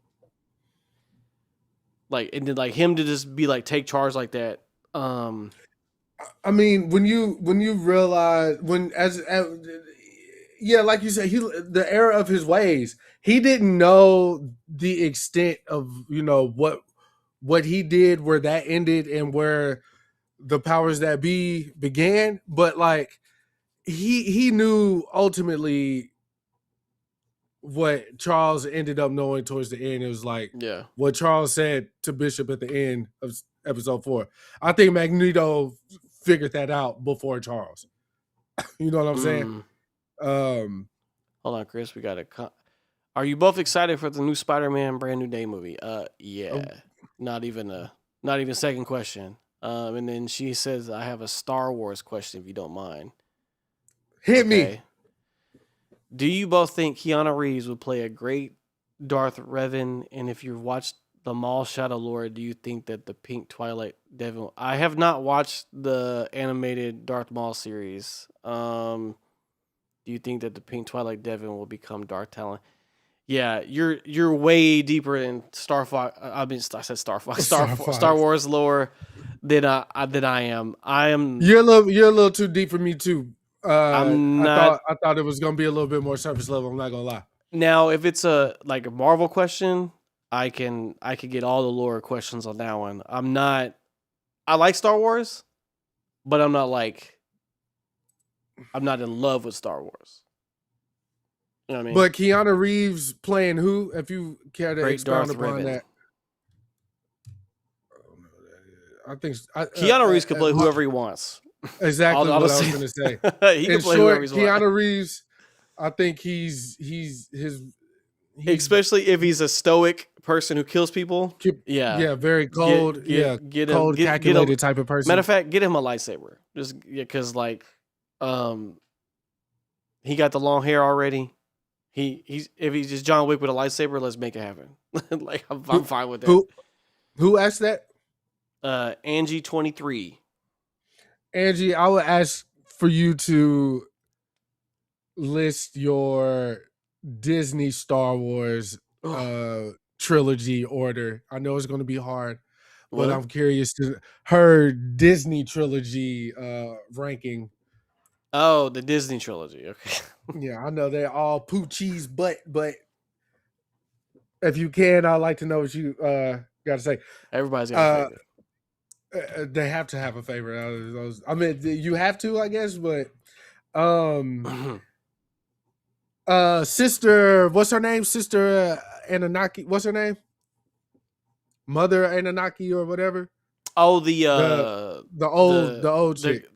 and then like him to just be like take charge like that. I mean, when you realize as yeah, like you said, the error of his ways. He didn't know the extent of what he did, where that ended, and where the powers that be began. But like he knew ultimately what Charles ended up knowing towards the end. It was like what Charles said to Bishop at the end of episode 4. I think Magneto figured that out before Charles. You know what I'm saying? Hold on, Chris. We got a. Are you both excited for the new Spider-Man Brand New Day movie? Yeah. Not even second question. And then she says, I have a Star Wars question if you don't mind. Hit me. Do you both think Keanu Reeves would play a great Darth Revan? And if you've watched the Maul Shadow Lord, do you think that the Pink Twilight Devil... I have not watched the animated Darth Maul series. Do you think that the Pink Twilight Devil will become Darth Talon? Yeah, you're way deeper in Star Fox. I said Star Fox. Star Wars lore than I am. You're a little too deep for me too. I thought it was gonna be a little bit more surface level. I'm not gonna lie. Now, if it's a Marvel question, I can get all the lore questions on that one. I like Star Wars, but I'm not in love with Star Wars. You know what I mean? But Keanu Reeves playing who? If you care to expound upon that. I think Keanu Reeves can play whoever he wants. Exactly what I was going to say. He can play whoever he wants. Keanu Reeves, I think he's especially if he's a stoic person who kills people. Yeah, very cold. Cold, calculated type of person. Matter of fact, get him a lightsaber. Just because he got the long hair already. If he's just John Wick with a lightsaber, let's make it happen. I'm fine with that. Who asked that? Angie 23. Angie, I would ask for you to list your Disney Star Wars trilogy order. I know it's going to be hard, but I'm curious to her Disney trilogy ranking. Oh, the Disney trilogy. Okay. Yeah, I know they're all poo cheese, but if you can, I'd like to know what you got to say. Everybody's got a favorite. They have to have a favorite out of those. I mean, you have to, I guess, but sister, what's her name? Sister Anunnaki. What's her name? Mother Anunnaki or whatever. Oh, the old chick.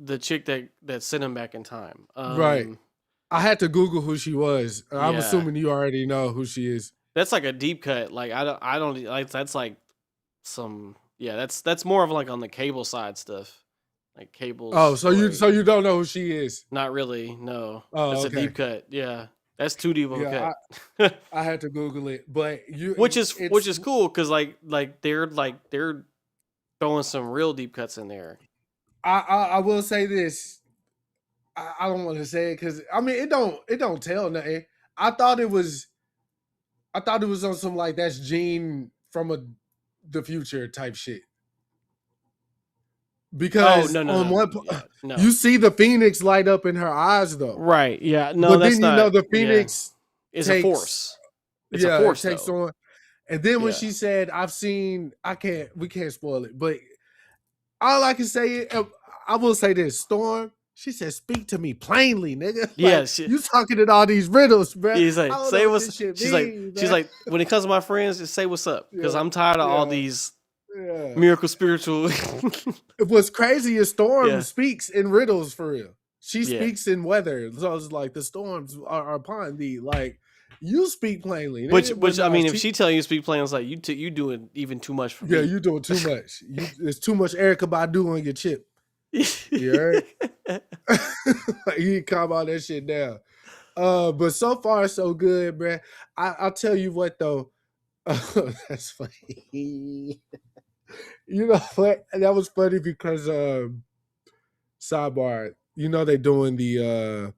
The chick that sent him back in time. Right. I had to Google who she was. I'm assuming you already know who she is. That's like a deep cut. Like I don't like that's like some that's more of like on the cable side stuff. Like cables. Oh, so you don't know who she is? Not really, no. Oh, it's okay. a deep cut. Yeah. That's too deep of a cut. I had to Google it, but which is cool because like they're throwing some real deep cuts in there. I will say this. I don't want to say it because I mean it don't tell nothing. I thought it was on some like that's Gene from the future type shit. Because you see the Phoenix light up in her eyes though. Right. Yeah. No, but that's then not, you know the Phoenix is a force. It's a force. It takes on. And then when she said, we can't spoil it, but all I can say, I will say this, Storm, she said, speak to me plainly, nigga. You talking in all these riddles, bro. He's like, say what's, she's like, when it comes to my friends, just say what's up. Because I'm tired of all these miracle spiritual. What's crazy is Storm speaks in riddles for real. She speaks in weather. So it's like, the storms are upon thee. Like, you speak plainly. Which I mean, if she tell you to speak plain, it's like you doing even too much for me. Yeah, you doing too much. It's too much Erykah Badu on your chip. You heard? You calm all that shit down. But so far so good, man. I'll tell you what though. That's funny. You know what? That was funny because sidebar. You know they doing the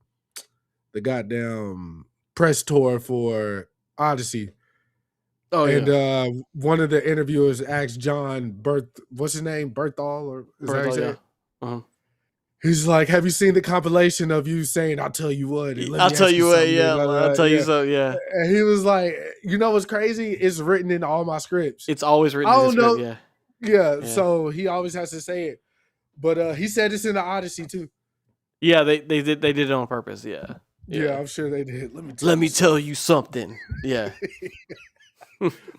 goddamn press tour for Odyssey. Oh And yeah, one of the interviewers asked John what's his name? Berthal, or is that how you Bertha, say yeah. it? Uh-huh. He's like, have you seen the compilation of you saying, I'll tell you what, and let I'll me tell ask you you what. something? Yeah, I'll tell you Yeah. so. Yeah, And he was like, you know what's crazy? It's written in all my scripts. it's always I written in the don't script. know. Yeah, Yeah. yeah, So he always has to say it. But he said it's in the Odyssey too. yeah. They did it on purpose. Yeah, Yeah, yeah. I'm sure they did. Let me Let me something. tell you something. Yeah.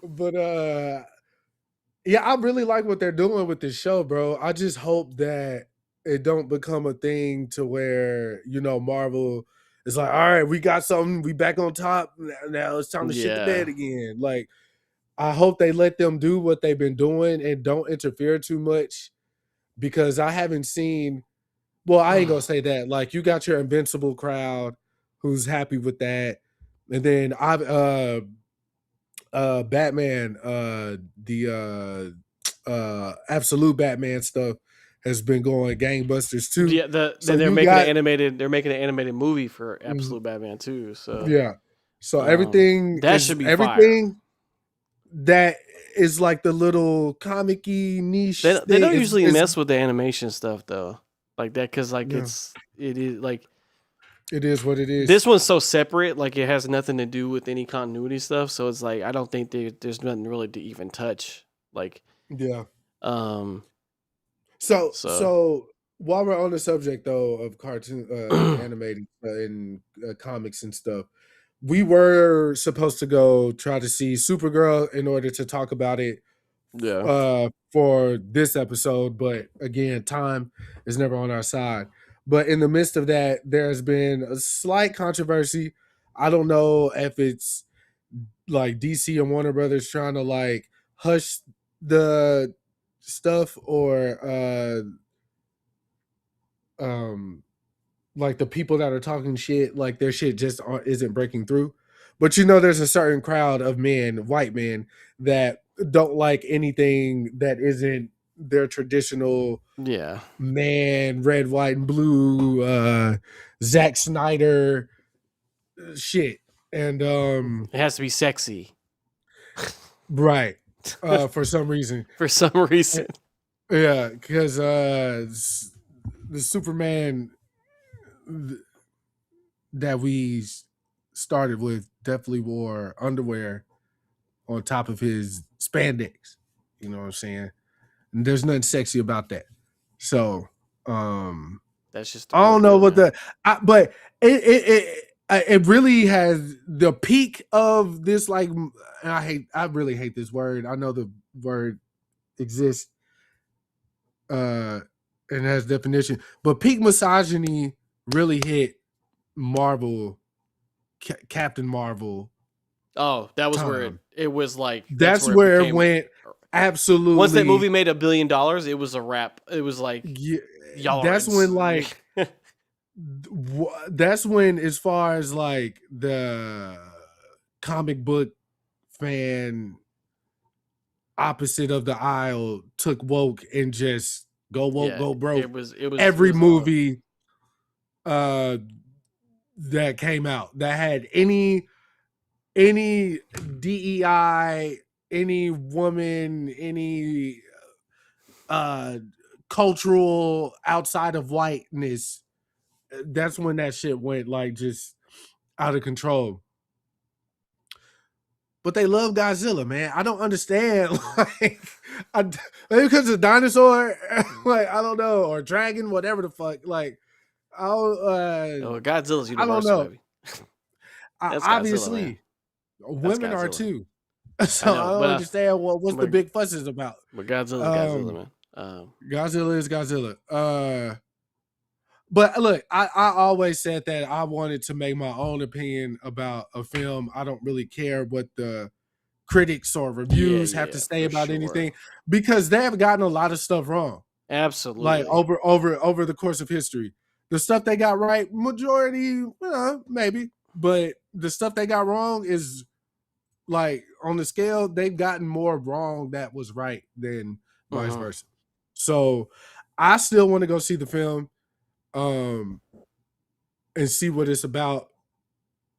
But yeah, I really like what they're doing with this show, bro. I just hope that it don't become a thing to where, Marvel is like, all right, we got something, we back on top. Now it's time to shit the Yeah. bed again. Like, I hope they let them do what they've been doing and don't interfere too much, because I haven't seen, well, I ain't gonna say that. Like, you got your Invincible crowd who's happy with that. And then I've Batman, the absolute Batman stuff has been going gangbusters too. Yeah, So then they're you making an got animated. They're making an animated movie for Mhm. Absolute Batman too. So Yeah. So everything that is should be fire. everything that is like the little comic-y They niche they thing don't is usually mess with the animation stuff though, like that, because like yeah, it is like it is what it is. this one's so separate. Like it has nothing to do with any continuity stuff. So it's like I don't think there's nothing really to even touch. Like Yeah. um So so so while we're on the subject though of cartoon animated and comics and stuff, we were supposed to go try to see Supergirl in order to talk about it yeah. for this episode, but again, time is never on our side. But in the midst of that, there's been a slight controversy. I don't know if it's like DC and Warner Brothers trying to like hush the stuff, or um like the people that are talking shit, like their shit just isn't breaking through. But there's a certain crowd of men, white men, that don't like anything that isn't their traditional Yeah. man, red, white, and blue, Zack Snyder shit. And It has to be sexy right, for some reason. for some reason. Yeah, because the Superman that we started with definitely wore underwear on top of his spandex. You know what I'm saying? And there's nothing sexy about that. So That's just the I real don't know deal, what man. but it really has the peak of this, like, and I really hate this word. I know the word exists and has definition, but peak misogyny really hit Marvel, Captain Marvel Oh, that was where time. it was like that's That's where it where it became. went Once that absolutely. movie made $1 billion, it was a wrap. It was like Yeah, that's yards. when, like, that's when, as far as like the comic book fan opposite of the aisle took woke and just go woke, Yeah, go broke. it Every was all movie uh that came out that had any DEI, any woman, any uh cultural outside of whiteness, that's when that shit went like just out of control. But they love Godzilla, man. I don't understand. Like, maybe because it's a dinosaur, like, I don't know, or dragon, whatever the fuck. Like, oh, Godzilla's I don't universal, know. baby. That's Godzilla, man. Obviously, That's women are Godzilla. too. I So I know, don't understand what's the but big fuss is about. Godzilla's Godzilla, Um, man. Godzilla is Godzilla. But look, I always said that I wanted to make my own opinion about a film. I don't really care what the critics or Yeah, reviews have to yeah, say for about sure. anything, because they have gotten a lot of stuff wrong, like Absolutely. over the course of history. The stuff they got right, majority, maybe. But the stuff they got wrong is like on the scale, they've gotten more wrong that was right than vice versa. So I still want to go see the film and see what it's about.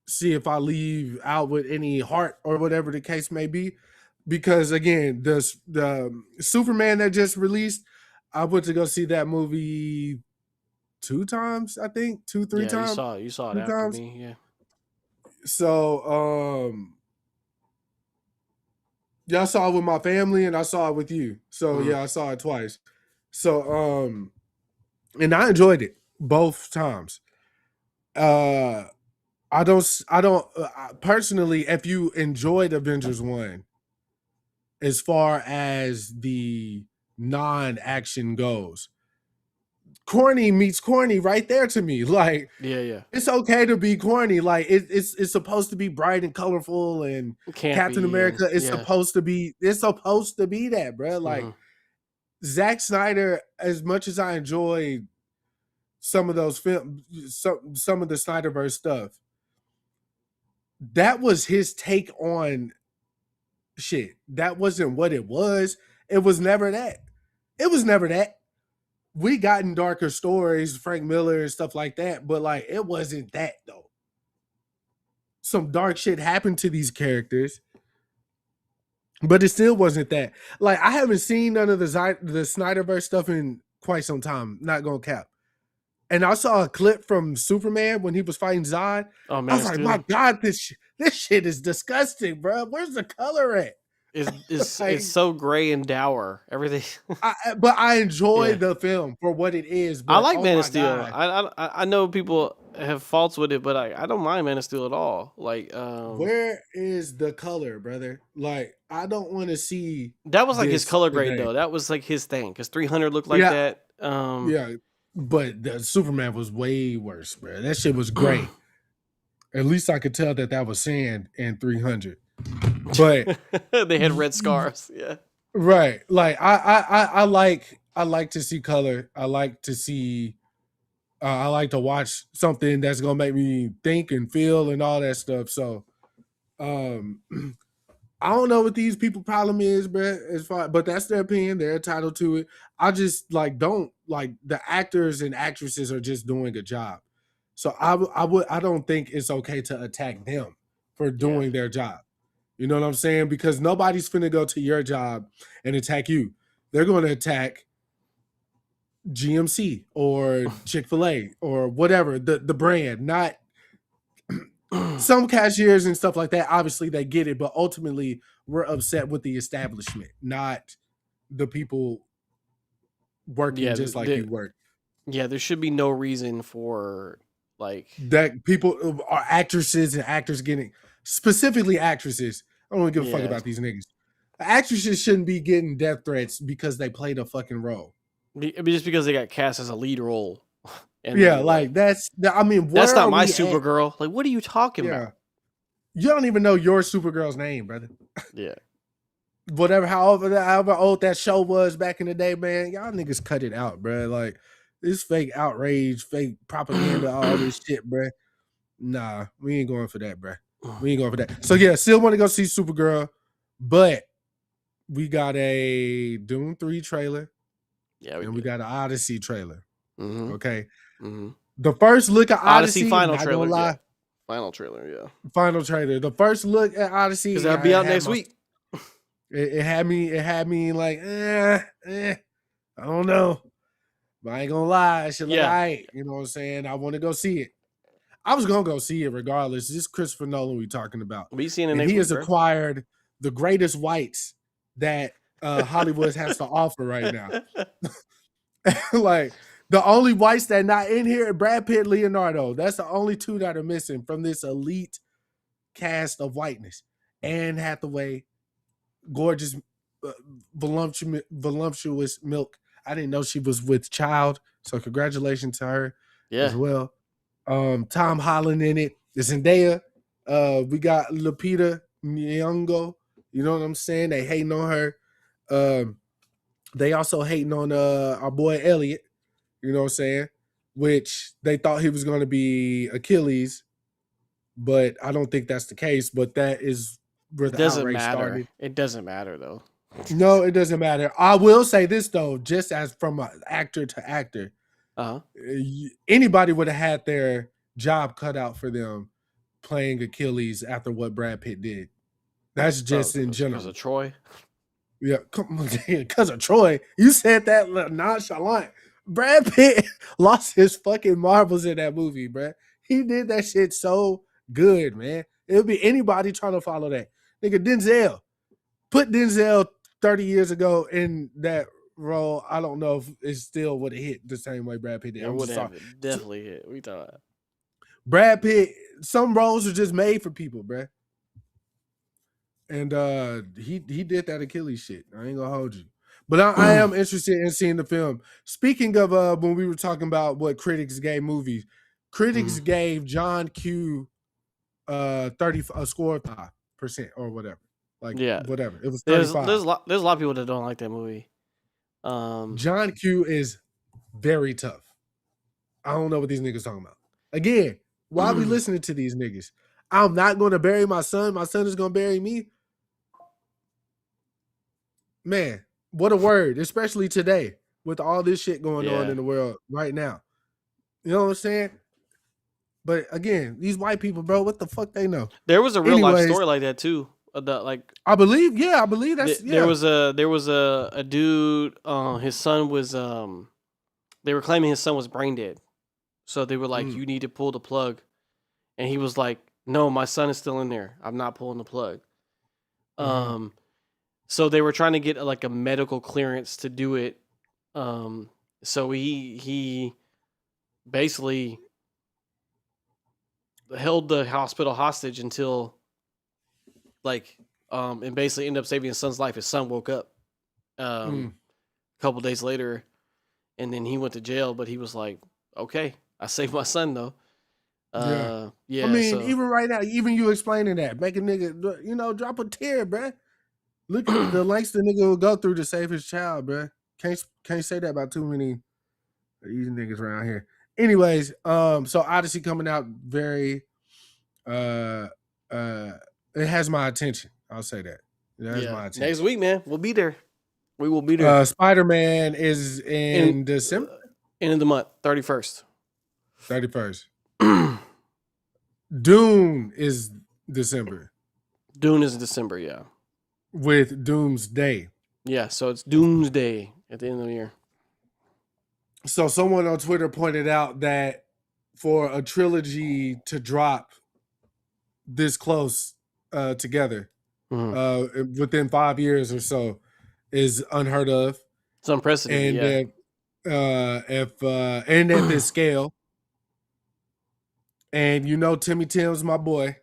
See if I leave out with any heart or whatever the case may be. Because again, the Superman that just released, I went to go see that movie 2 times, I think, 3 times. You saw it 2 after times. me, yeah. So I saw it with my family and I saw it with you. So yeah, I saw it twice. So and I enjoyed it both times. I don't personally, if you enjoyed Avengers 1 as far as the non-action goes, corny meets corny right there to me. Like, it's okay to be corny. Like it's supposed to be bright and colorful, and Captain America is supposed to be. It's supposed to be that, bro. Like Zack Snyder, as much as I enjoyed some of those films, some of the Snyderverse stuff, that was his take on shit. That wasn't what it was. It was never that. It was never that. We gotten darker stories, Frank Miller and stuff like that, but like it wasn't that though. Some dark shit happened to these characters, but it still wasn't that. Like I haven't seen none of the Snyderverse stuff in quite some time. Not gonna cap. And I saw a clip from Superman when he was fighting Zod. I was like, my God, this shit is disgusting, bro. Where's the color at? It's like, it's so gray and dour. Everything. But I enjoy the film for what it is. But, I like Man of Steel. I know people have faults with it, but I don't mind Man of Steel at all. Like, where is the color, brother? Like, I don't want to see. That was like his color grade though. That was like his thing because 300 looked like that. But the Superman was way worse, bro. That shit was great. At least I could tell that was sand in 300. But they had red scars. Yeah. Right. Like I like to see color. I like to see I like to watch something that's gonna make me think and feel and all that stuff. So I don't know what these people problem is, but that's their opinion. They're entitled to it. I just don't like the actors and actresses are just doing a job. So I don't think it's okay to attack them for doing their job. You know what I'm saying? Because nobody's finna go to your job and attack you. They're going to attack GMC or Chick-fil-A or whatever, the brand, not some cashiers and stuff like that. Obviously they get it, but ultimately we're upset with the establishment, not the people working just like you work. Yeah, there should be no reason for like that people are actresses and actors getting, specifically actresses. I don't give a fuck about these niggas. Actresses shouldn't be getting death threats because they played a fucking role. Just because they got cast as a lead role. And that's not my Supergirl. Like, what are you talking about? You don't even know your Supergirl's name, brother. Yeah. Whatever, however old that show was back in the day, man, y'all niggas cut it out, bro. Like, this fake outrage, fake propaganda, all this shit, bro. Nah, we ain't going for that, bro. We ain't going for that. So yeah, still want to go see Supergirl, but we got a Dune 3 trailer. Yeah, we got an Odyssey trailer. Okay. Mm-hmm. The first look at Odyssey final trailer. Yeah. Final trailer, yeah. Final trailer. The first look at Odyssey. Because that'll be out next week. It had me like, I don't know. But I ain't gonna lie, it should look right. You know what I'm saying? I want to go see it. I was gonna go see it regardless. This is Christopher Nolan we talking about. We seen it next week. He has acquired the greatest whites that Hollywood has to offer right now. Like, the only whites that not in here are Brad Pitt, Leonardo. That's the only two that are missing from this elite cast of whiteness. Anne Hathaway, gorgeous, voluptuous milk. I didn't know she was with child, so congratulations to her as well. Tom Holland in it. The Zendaya. We got Lupita Nyong'o. You know what I'm saying? They hating on her. They also hating on our boy Elliot. You know what I'm saying? which they thought he was going to be Achilles, but I don't think that's the case. But that is where It the doesn't outrage matter. started. It doesn't matter though. No, it doesn't matter. I will say this though, just as from an actor to actor, anybody would have had their job cut out for them playing Achilles after what Brad Pitt did. That's just in general. Because of Troy. Yeah, because of Troy. You said that nonchalant. Brad Pitt lost his fucking marbles in that movie, bruh. He did that shit so good, man. It would be anybody trying to follow that. Nigga, Denzel. Put Denzel 30 years ago in that role. I don't know if it still would have hit the same way Brad Pitt did. It would have definitely hit. We thought Brad Pitt, some roles are just made for people, bruh. And he did that Achilles shit. I ain't gonna hold you. But I am interested in seeing the film. Speaking of when we were talking about what critics gave movies, critics gave John Q a score of 5% or whatever. Like whatever. It was 35. There's a lot of people that don't like that movie. John Q is very tough. I don't know what these niggas talking about. Again, why are we listening to these niggas? I'm not going to bury my son. My son is going to bury me. Man, what a word, especially today with all this shit going on in the world right now. You know what I'm saying? But again, these white people, bro, what the fuck they know? There was a real life story like that too. I believe that's there was a dude. His son was they were claiming his son was brain dead, so they were like, "You need to pull the plug," and he was like, "No, my son is still in there. I'm not pulling the plug." So they were trying to get like a medical clearance to do it. So he basically held the hospital hostage until and basically ended up saving his son's life. His son woke up a couple days later, and then he went to jail. But he was like, "Okay, I saved my son though." Yeah. I mean, even right now, even you explaining that, make a nigga, drop a tear, bruh. Look at the lengths the nigga will go through to save his child, bruh. Can't say that about too many of these niggas around here. Anyways, so Odyssey coming out very, it has my attention. I'll say that. It has my attention. Next week, man, we'll be there. We will be there. Spider-Man is in December. End of the month, 31st. 31st. Dune is December. Dune is December, yeah. With Doomsday. Yeah, so it's Doomsday at the end of the year. So someone on Twitter pointed out that for a trilogy to drop this close together within 5 years or so is unheard of. It's unprecedented. And and at this scale. And Timmy Tim's my boy.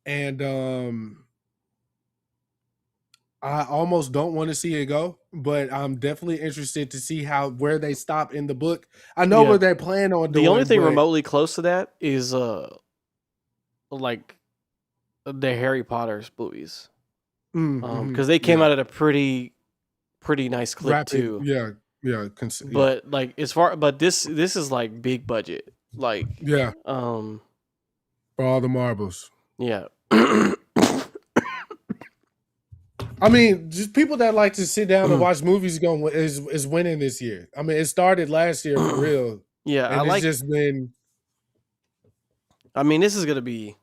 And I almost don't want to see it go, but I'm definitely interested to see where they stop in the book. I know where they plan on doing. The only thing remotely close to that is like the Harry Potter movies, because they came out at a pretty nice clip too. Yeah. But this is like big budget, like for all the marbles. Yeah. I mean, just people that like to sit down and watch movies is winning this year. I mean, it started last year for real. Yeah, and it's just been. I mean, it's gonna be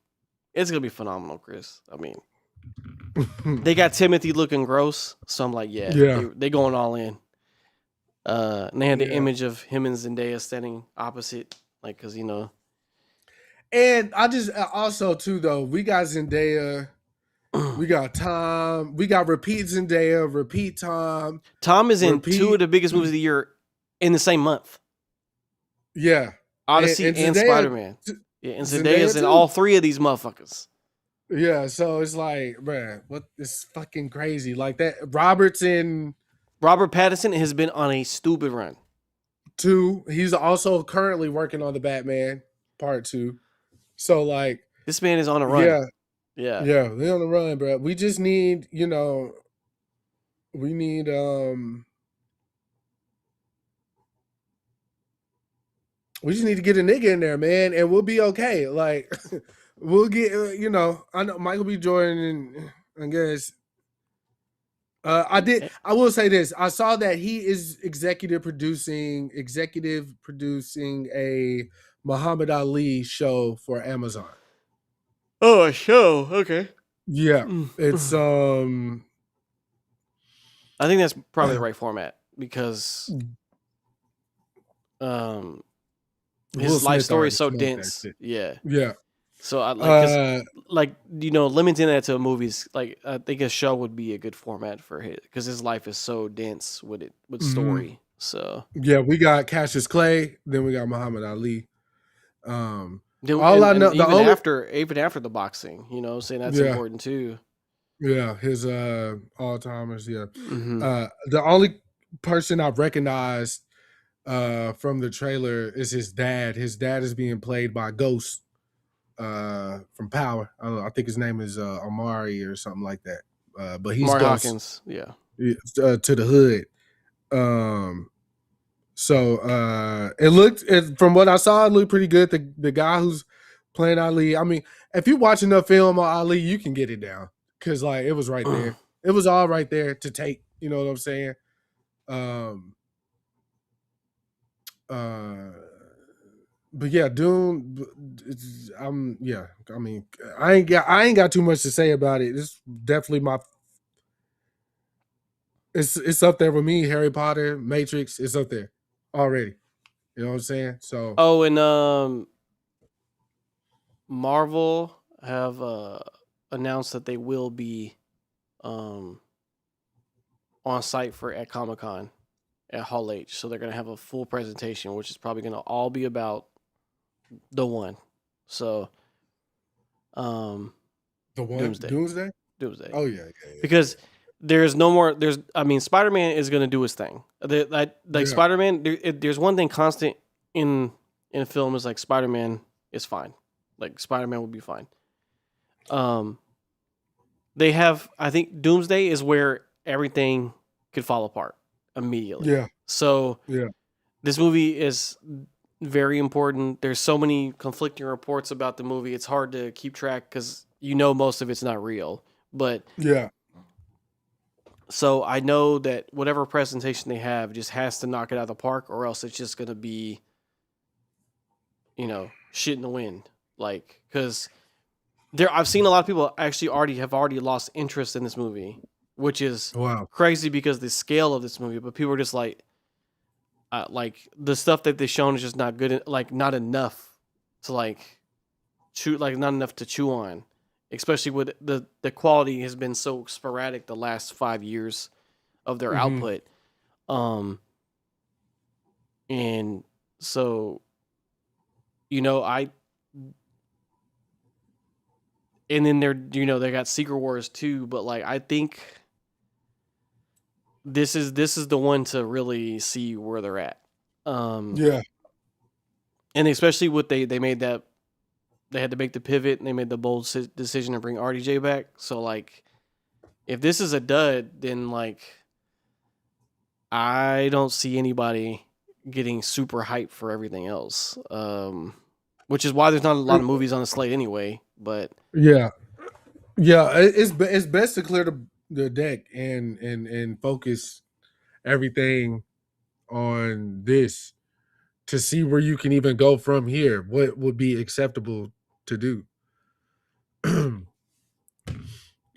phenomenal, Chris. I mean, they got Timothy looking gross, so I'm like, they going all in. And they had the image of him and Zendaya standing opposite, like, because And I just also too though, we got Zendaya. We got Tom. We got repeat Zendaya, repeat Tom. Tom is in two of the biggest movies of the year in the same month. Yeah. Odyssey and Spider-Man. Yeah, and Zendaya's in all three of these motherfuckers. Yeah, so it's like, man, what is fucking crazy. Like that. Robert Pattinson has been on a stupid run. 2. He's also currently working on the Batman Part 2. So like this man is on a run. Yeah, they're on the run, bro. We just need, we need We just need to get a nigga in there, man, and we'll be okay. Like, we'll get, I know Michael B. Jordan, and I guess. I will say this. I saw that he is executive producing a Muhammad Ali show for Amazon. Oh, a show. Okay. Yeah. It's I think that's probably the right format because his life story is so dense. Yeah. Yeah. So I like limiting that to movies. Like I think a show would be a good format for him because his life is so dense with story. So yeah, we got Cassius Clay, then we got Muhammad Ali. I know even after the boxing, saying that's important too. Yeah, his all-timers. Yeah, the only person I've recognized from the trailer is his dad. His dad is being played by Ghost from Power. I don't know. I think his name is Amari or something like that. But he's Amari Ghost, Hawkins. Yeah, to the hood. So from what I saw, it looked pretty good. The guy who's playing Ali, I mean, if you watch enough film on Ali, you can get it down because like it was right there. It was all right there to take. You know what I'm saying? But yeah, Dune. I mean, I ain't got too much to say about it. It's definitely it's up there with me. Harry Potter, Matrix. It's up there already. You know what I'm saying? So. Oh, and Marvel have announced that they will be on site at Comic-Con at Hall H. So they're going to have a full presentation, which is probably going to all be about the one. So the one? Doomsday? Oh yeah. Because there's no more Spider-Man is going to do his thing. Spider-Man, there's one thing constant in a film is like Spider-Man is fine. Like Spider-Man would be fine. They have, I think Doomsday is where everything could fall apart immediately. Yeah. So this movie is very important. There's so many conflicting reports about the movie. It's hard to keep track because most of it's not real. But yeah. So I know that whatever presentation they have just has to knock it out of the park, or else it's just gonna be, shit in the wind. Like, because I've seen a lot of people actually already lost interest in this movie, which is crazy because the scale of this movie. But people are just like the stuff that they've shown is just not good, like not enough to not enough to chew on, especially with the quality has been so sporadic the last 5 years of their output, and so and then they got Secret Wars too, but like I think this is the one to really see where they're at. And especially what they made that they had to make the pivot and they made the bold decision to bring RDJ back. So like, if this is a dud, then like I don't see anybody getting super hyped for everything else. Which is why there's not a lot of movies on the slate anyway. But it's best to clear the deck and focus everything on this to see where you can even go from here. What would be acceptable to do?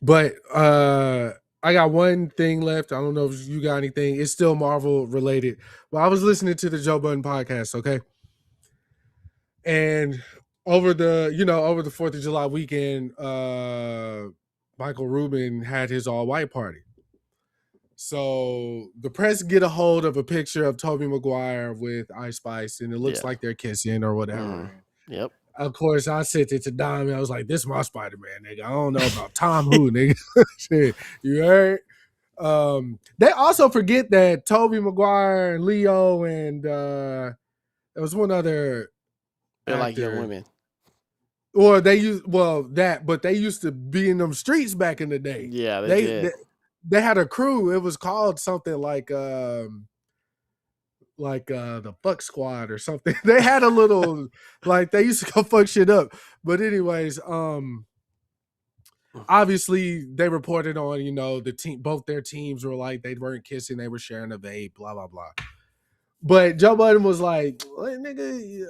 But I got one thing left. I don't know if you got anything. It's still Marvel related. Well, I was listening to the Joe Budden podcast, okay? And over the 4th of July weekend, Michael Rubin had his all-white party. So the press get a hold of a picture of Tobey Maguire with Ice Spice, and it looks like they're kissing or whatever. Yep. Of course, I sent it to Dom, and I was like, "This is my Spider-Man, nigga. I don't know about Tom who, nigga." Shit, you heard? They also forget that Tobey Maguire and Leo and there was one other. They're like young women. Or they but they used to be in them streets back in the day. Yeah, they did. They had a crew. It was called something like like the fuck squad or something. They had a little like they used to go fuck shit up. But anyways, obviously they reported on, you know, the team, both their teams were like they weren't kissing, they were sharing a vape, blah blah blah. But Joe Budden was like, well, nigga,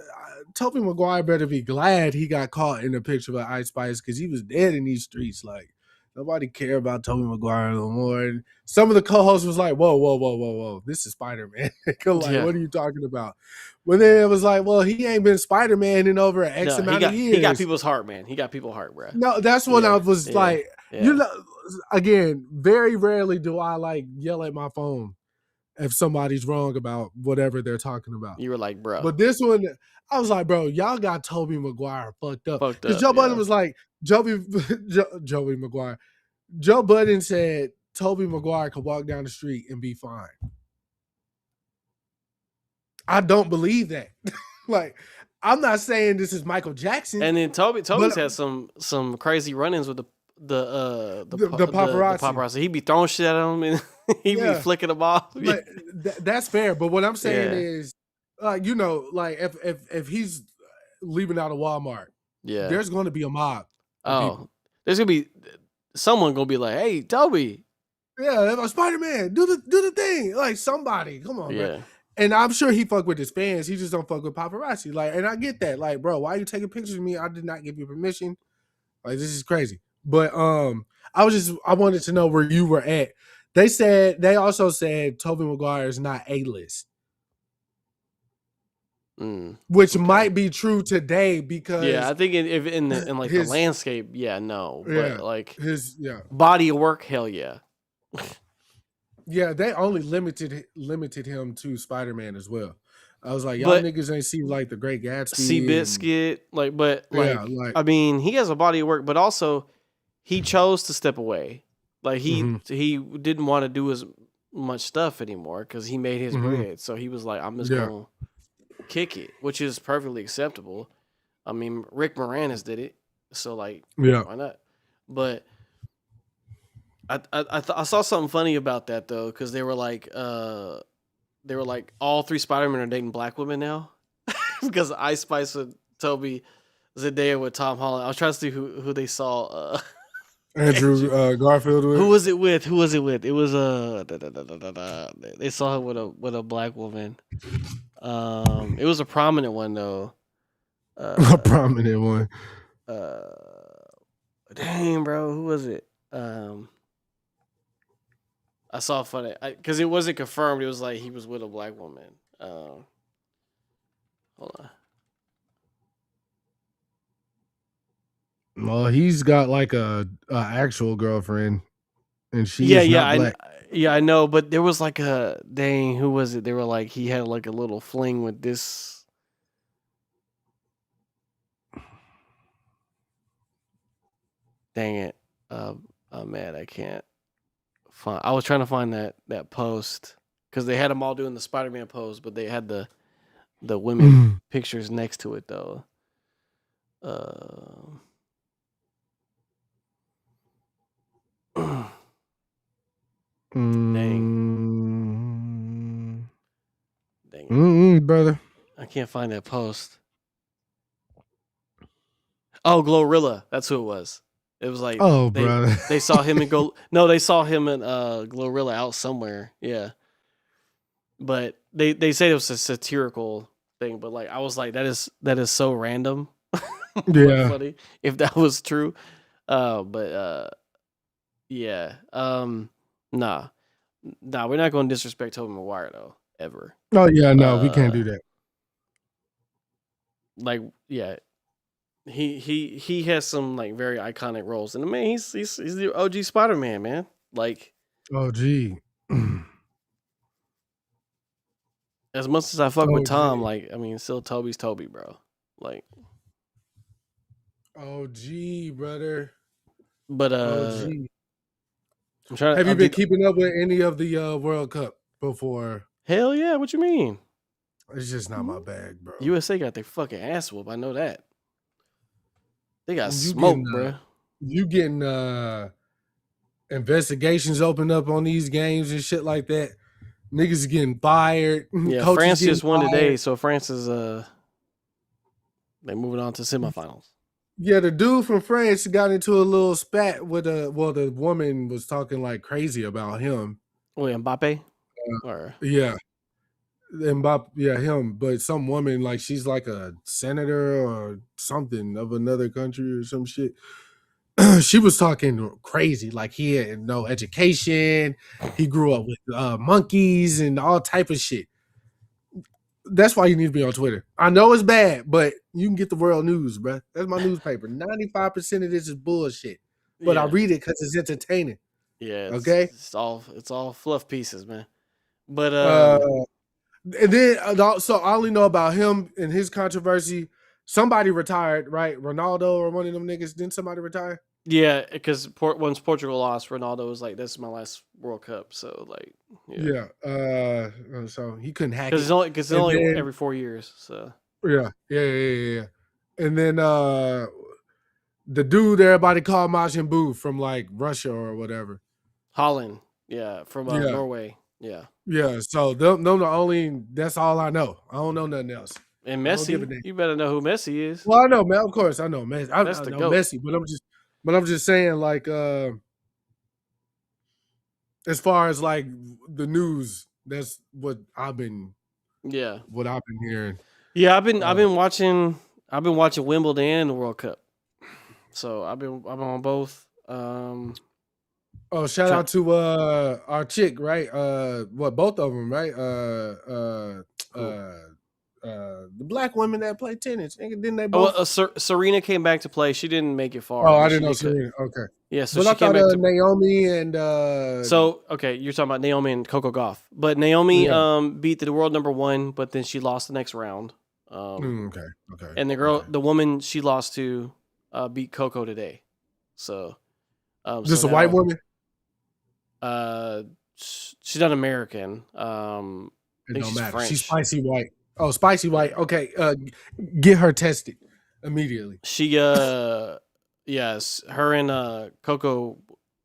Tobey Maguire better be glad he got caught in a picture with Ice Spice because he was dead in these streets. Like, nobody care about Tobey Maguire no more. And some of the co-hosts was like, whoa. This is Spider-Man. Like, what are you talking about? But then it was like, well, he ain't been Spider-Man in over X amount of years. He got people's heart, man. He got people's heart, bro. No, that's when I was like, you know, again, very rarely do I like yell at my phone if somebody's wrong about whatever they're talking about. You were like, bro. But this one, I was like, bro, y'all got Tobey Maguire fucked up. Because Joe Budden was like, Joey Maguire. Joe Budden said Tobey Maguire could walk down the street and be fine. I don't believe that. Like, I'm not saying this is Michael Jackson. And then Toby's had some crazy run-ins with the paparazzi. He'd be throwing shit at him and he'd be flicking them off. But that's fair. But what I'm saying is, you know, like if he's leaving out of Walmart, there's going to be a mob. Oh, there's gonna be someone gonna be like, "Hey, Tobey, Spider-Man, do the thing." Like somebody, come on, man. And I'm sure he fuck with his fans. He just don't fuck with paparazzi. Like, and I get that. Like, bro, why are you taking pictures of me? I did not give you permission. Like, this is crazy. But I wanted to know where you were at. They also said Tobey Maguire is not A-list. Which might be true today because I think in the landscape, but like his body of work, hell yeah. Yeah, they only limited him to Spider-Man as well. I was like, y'all niggas ain't see like the Great Gatsby, Seabiscuit, I mean, he has a body of work, but also he chose to step away. Like he didn't want to do as much stuff anymore because he made his bread. So he was like, I'm just gonna kick it, which is perfectly acceptable. I mean, Rick Moranis did it, so like, why not? But I saw something funny about that though, because they were like all three Spider-Men are dating black women now because Ice Spice with Tobey, Zendaya with Tom Holland. I was trying to see who they saw. Andrew Garfield with. Who was it with? It was they saw him with a black woman. It was a prominent one though. A prominent one. Dang, bro, who was it? I saw funny because it wasn't confirmed. It was like he was with a black woman. Hold on. Well, he's got like a actual girlfriend, and she's not black. I know, but there was like a dang. Who was it? They were like he had like a little fling with this. Dang it! I'm mad. I can't. I was trying to find that post because they had them all doing the Spider-Man pose, but they had the women pictures next to it though. Dang it. Brother. I can't find that post. Oh, Glorilla. That's who it was. It was like, brother. They saw him and they saw him and Glorilla out somewhere. Yeah. But they say it was a satirical thing, but like I was like, that is so random. Yeah. Funny if that was true. Nah. Nah, we're not going to disrespect Tobey Maguire though, ever. Oh yeah, no, we can't do that. Like, yeah. He has some like very iconic roles, and I mean he's the OG Spider-Man, man. Like OG. As much as I fuck with Tom, like I mean, still Toby's Tobey, bro. Like OG, brother. But OG. I'm trying. Have you been keeping up with any of the World Cup before? Hell yeah! What you mean? It's just not my bag, bro. USA got their fucking ass whooped. I know that. They got smoked, bro. You getting investigations opened up on these games and shit like that. Niggas is getting fired. Yeah, Coaches France getting just won fired. today, so France is they're moving on to semifinals. Yeah, the dude from France got into a little spat with the woman was talking like crazy about him. Wait, Mbappe? Or Yeah. Mbappe, yeah, him. But some woman, like she's like a senator or something of another country or some shit. She was talking crazy, like he had no education. He grew up with monkeys and all type of shit. That's why you need to be on Twitter. I know it's bad, but you can get the world news, bro. That's my newspaper. 95% of this is bullshit, but I yeah, read it because it's entertaining. yeah, Okay. it's all fluff pieces, man. But Uh, and then so I only know about him and his controversy. Somebody retired, right? Ronaldo or one of them niggas. Didn't somebody retire? yeah, because once Portugal lost, Ronaldo was like, "This is my last World Cup." So like, yeah, So he couldn't hack because it. it's And only then every 4 years. So yeah. And then the dude everybody called Majin Buu from like Russia or whatever. Holland, yeah, from Yeah. Norway, yeah. Yeah. So them the only that's all I know. I don't know nothing else. And I don't give a Messi, damn. you better know who Messi is. Well, I know, man. Of course, I know Messi. That's I the know GOAT. Messi, but I'm just saying, like, as far as like the news, that's what I've been Yeah, hearing. yeah. I've been watching Wimbledon and the World Cup. So I'm on both. Oh, shout out to our chick, right? What both of them, right? The black women that play tennis. Didn't they both? Serena came back to play. She didn't make it far. Oh, I but didn't she know did Serena. Okay. Yeah, so But I she came thought back to Naomi and So okay, you're talking about Naomi and Coco Gauff, but Naomi beat the world number 1, but then she lost the next round. okay. And the woman she lost to, beat Coco today. So, Just so a white woman. She's not American. I It think don't she's matter. French. She's spicy white. Oh, spicy white. Okay. Get her tested immediately. She yes, her and Coco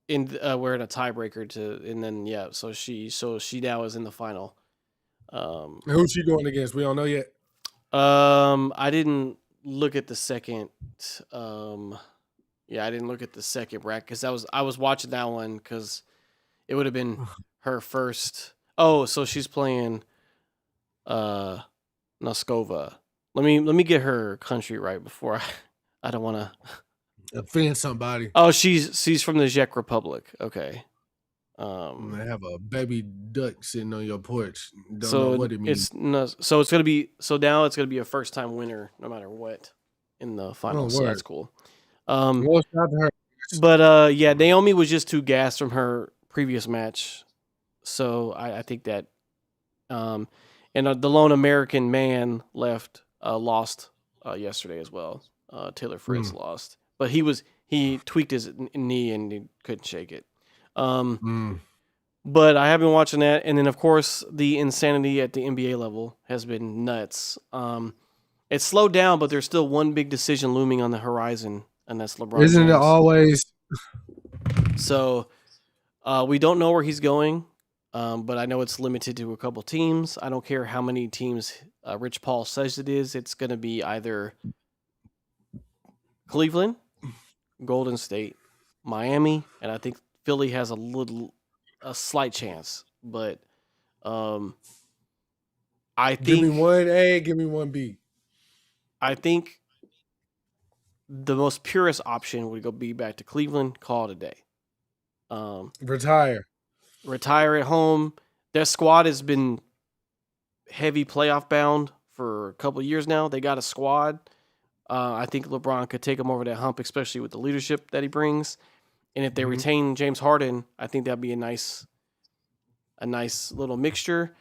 were in a tiebreaker and then so she now is in the final. Who's she going against? We don't know yet. I didn't look at the second. I didn't look at the second bracket because I was watching that one because it would have been her first. Oh, so she's playing Noskova. Let me get her country right before I don't want to offend somebody. Oh, she's from the Czech Republic. Okay. They have a baby duck sitting on your porch. Don't know what it means. So it's gonna be now it's gonna be a first time winner no matter what in the finals. So that's cool. Well, shout out to her. But Naomi was just too gassed from her previous match, so I think that and the lone American man left lost yesterday as well. Taylor Fritz lost, but he tweaked his knee and he couldn't shake it. But I have been watching that, and then of course the insanity at the NBA level has been nuts. It's slowed down, but there's still one big decision looming on the horizon, and that's LeBron. Isn't James. It always? So we don't know where he's going, but I know it's limited to a couple teams. I don't care how many teams Rich Paul says it is. It's going to be either Cleveland, Golden State, Miami, and I think Philly has a slight chance. But I think give me one A, give me one B. I think the most purest option would be back to Cleveland, call it a day. Retire at home. Their squad has been heavy playoff bound for a couple of years now. They got a squad. I think LeBron could take them over that hump, especially with the leadership that he brings. And if they retain James Harden, I think that'd be a nice little mixture.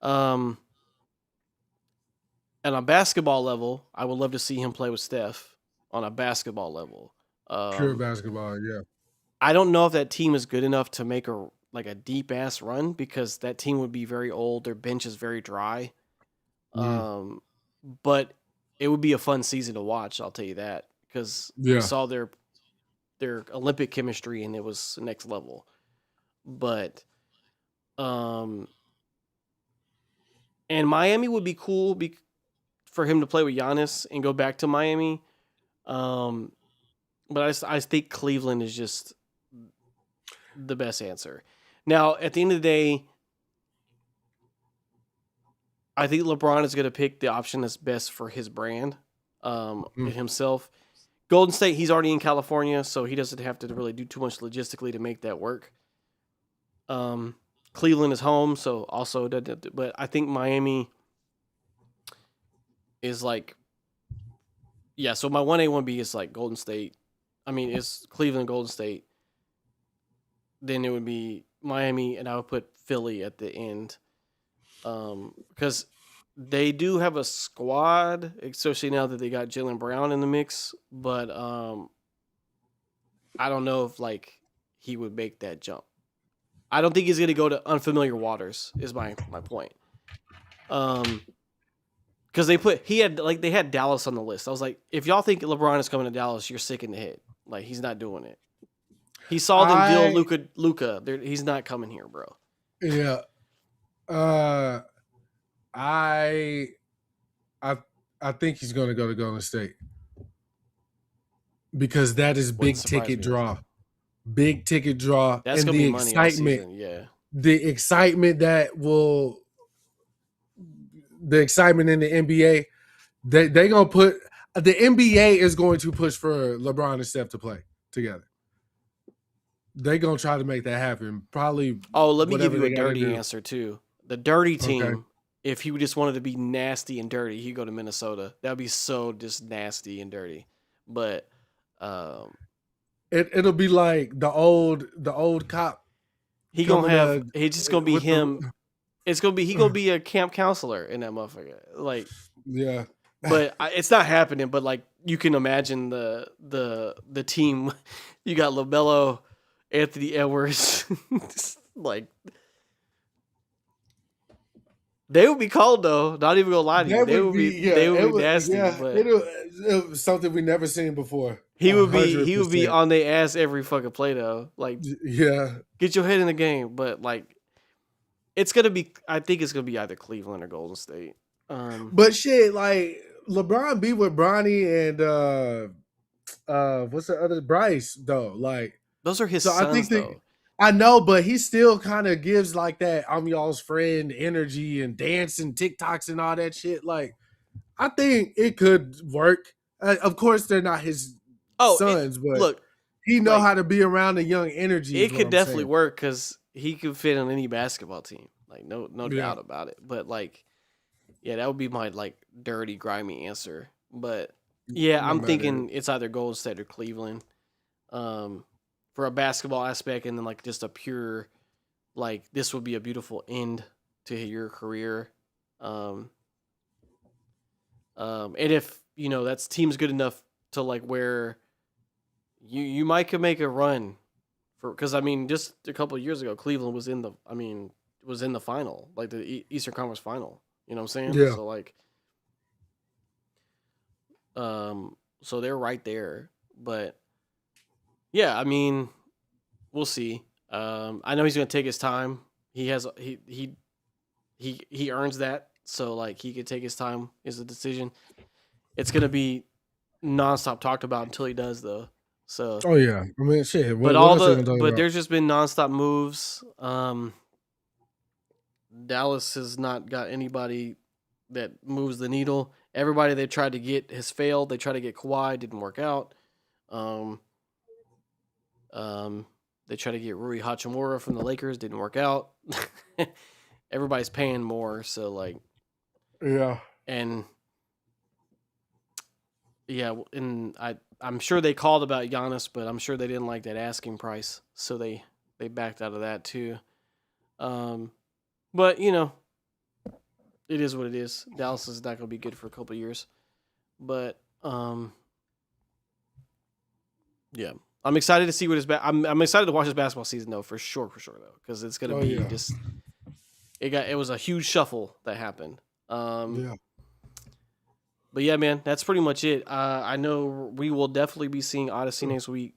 And on a basketball level, I would love to see him play with Steph on a basketball level. Pure basketball, yeah. I don't know if that team is good enough to make a deep ass run because that team would be very old. Their bench is very dry. But it would be a fun season to watch. I'll tell you that because we saw their Olympic chemistry and it was next level. But And Miami would be cool for him to play with Giannis and go back to Miami. But I think Cleveland is just the best answer. Now, at the end of the day, I think LeBron is going to pick the option that's best for his brand and himself. Golden State, he's already in California, so he doesn't have to really do too much logistically to make that work. Cleveland is home, so also, but I think Miami is like, yeah. So my 1A, 1B is like Golden State. I mean, it's Cleveland, Golden State. Then it would be Miami, and I would put Philly at the end. Because they do have a squad, especially now that they got Jaylen Brown in the mix. But I don't know if like he would make that jump. I don't think he's going to go to unfamiliar waters. Is my point. Because they had Dallas on the list. I was like, if y'all think LeBron is coming to Dallas, you're sick in the head. Like, he's not doing it. He saw them deal Luka. He's not coming here, bro. Yeah. I think he's going to go to Golden State because that is big ticket draw. Big ticket draw. That's and gonna the be money all season, yeah. The excitement the excitement in the NBA, they gonna put the NBA is going to push for LeBron and Steph to play together. They're gonna try to make that happen. Probably. Oh, let me give you a dirty answer too. The dirty team, if he just wanted to be nasty and dirty, he'd go to Minnesota. That'd be so just nasty and dirty. But it'll be like the old cop. He's just gonna be him. It's gonna be he gonna be a camp counselor in that motherfucker. Like, yeah. But it's not happening. But like, you can imagine the team. You got LaMelo, Anthony Edwards, like. They would be cold though. Not even gonna lie to you. They would be nasty. Yeah, but it was something we never seen before. He would be on their ass every fucking play though. Like, yeah, get your head in the game. But like, it's gonna be. I think it's gonna be either Cleveland or Golden State. But shit, like LeBron be with Bronny and what's the other Bryce though? Like those are his sons though. I know, but he still kind of gives like that I'm y'all's friend energy and dancing TikToks and all that shit. Like, I think it could work. Of course, they're not his sons, but look, he know how to be around the young energy. It could definitely work because he could fit on any basketball team. Like, no doubt about it. But like, yeah, that would be my like dirty, grimy answer. But yeah, I'm thinking it's either Golden State or Cleveland. For a basketball aspect, and then like just a pure, like this would be a beautiful end to your career. And if that's team's good enough to like where you might could make a run because I mean just a couple of years ago Cleveland was in the final, like the Eastern Conference final. You know what I'm saying? Yeah. So like, so they're right there, but. Yeah, I mean, we'll see. I know he's going to take his time. He earns that, so like he could take his time. Is the decision. It's going to be nonstop talked about until he does, though. So. Oh yeah, I mean shit. But there's just been nonstop moves. Dallas has not got anybody that moves the needle. Everybody they tried to get has failed. They tried to get Kawhi, didn't work out. They tried to get Rui Hachimura from the Lakers, didn't work out. Everybody's paying more, so like, yeah, and I'm sure they called about Giannis, but I'm sure they didn't like that asking price, so they backed out of that too. But it is what it is. Dallas is not going to be good for a couple of years, but yeah. I'm excited to see what his I'm excited to watch his basketball season though, for sure though, because it's gonna be just it was a huge shuffle that happened. But yeah, man, that's pretty much it. I know we will definitely be seeing Odyssey next week.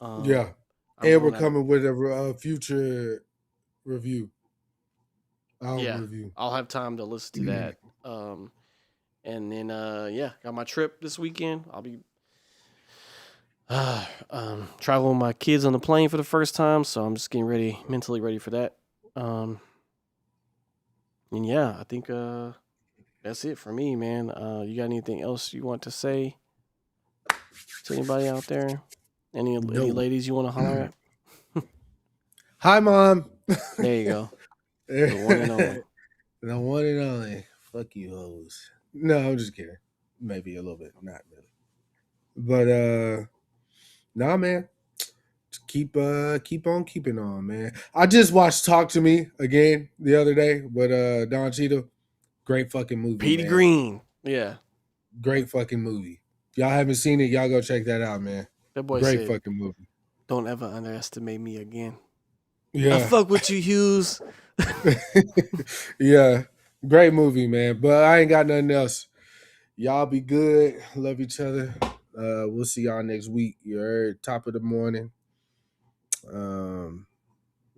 And we're coming with a future review. review. I'll have time to listen to that. And then got my trip this weekend. I'll be traveling with my kids on the plane for the first time, so I'm just getting mentally ready for that. And I think that's it for me, man. You got anything else you want to say to anybody out there? Any ladies you want to holler at? Hi, Mom. There you go. The one and only. The one and only. Fuck you, hoes. No, I'm just kidding. Maybe a little bit, not really. But nah, man. Just keep on keeping on, man. I just watched Talk to Me again the other day, but Don Cheadle, great fucking movie. Petey man. Green, yeah, great fucking movie. If y'all haven't seen it, y'all go check that out, man. That boy great said, fucking movie. Don't ever underestimate me again. Yeah, I fuck with you, Hughes. Yeah, great movie, man. But I ain't got nothing else. Y'all be good. Love each other. We'll see y'all next week. You heard, top of the morning.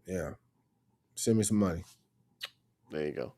Yeah. Send me some money. There you go.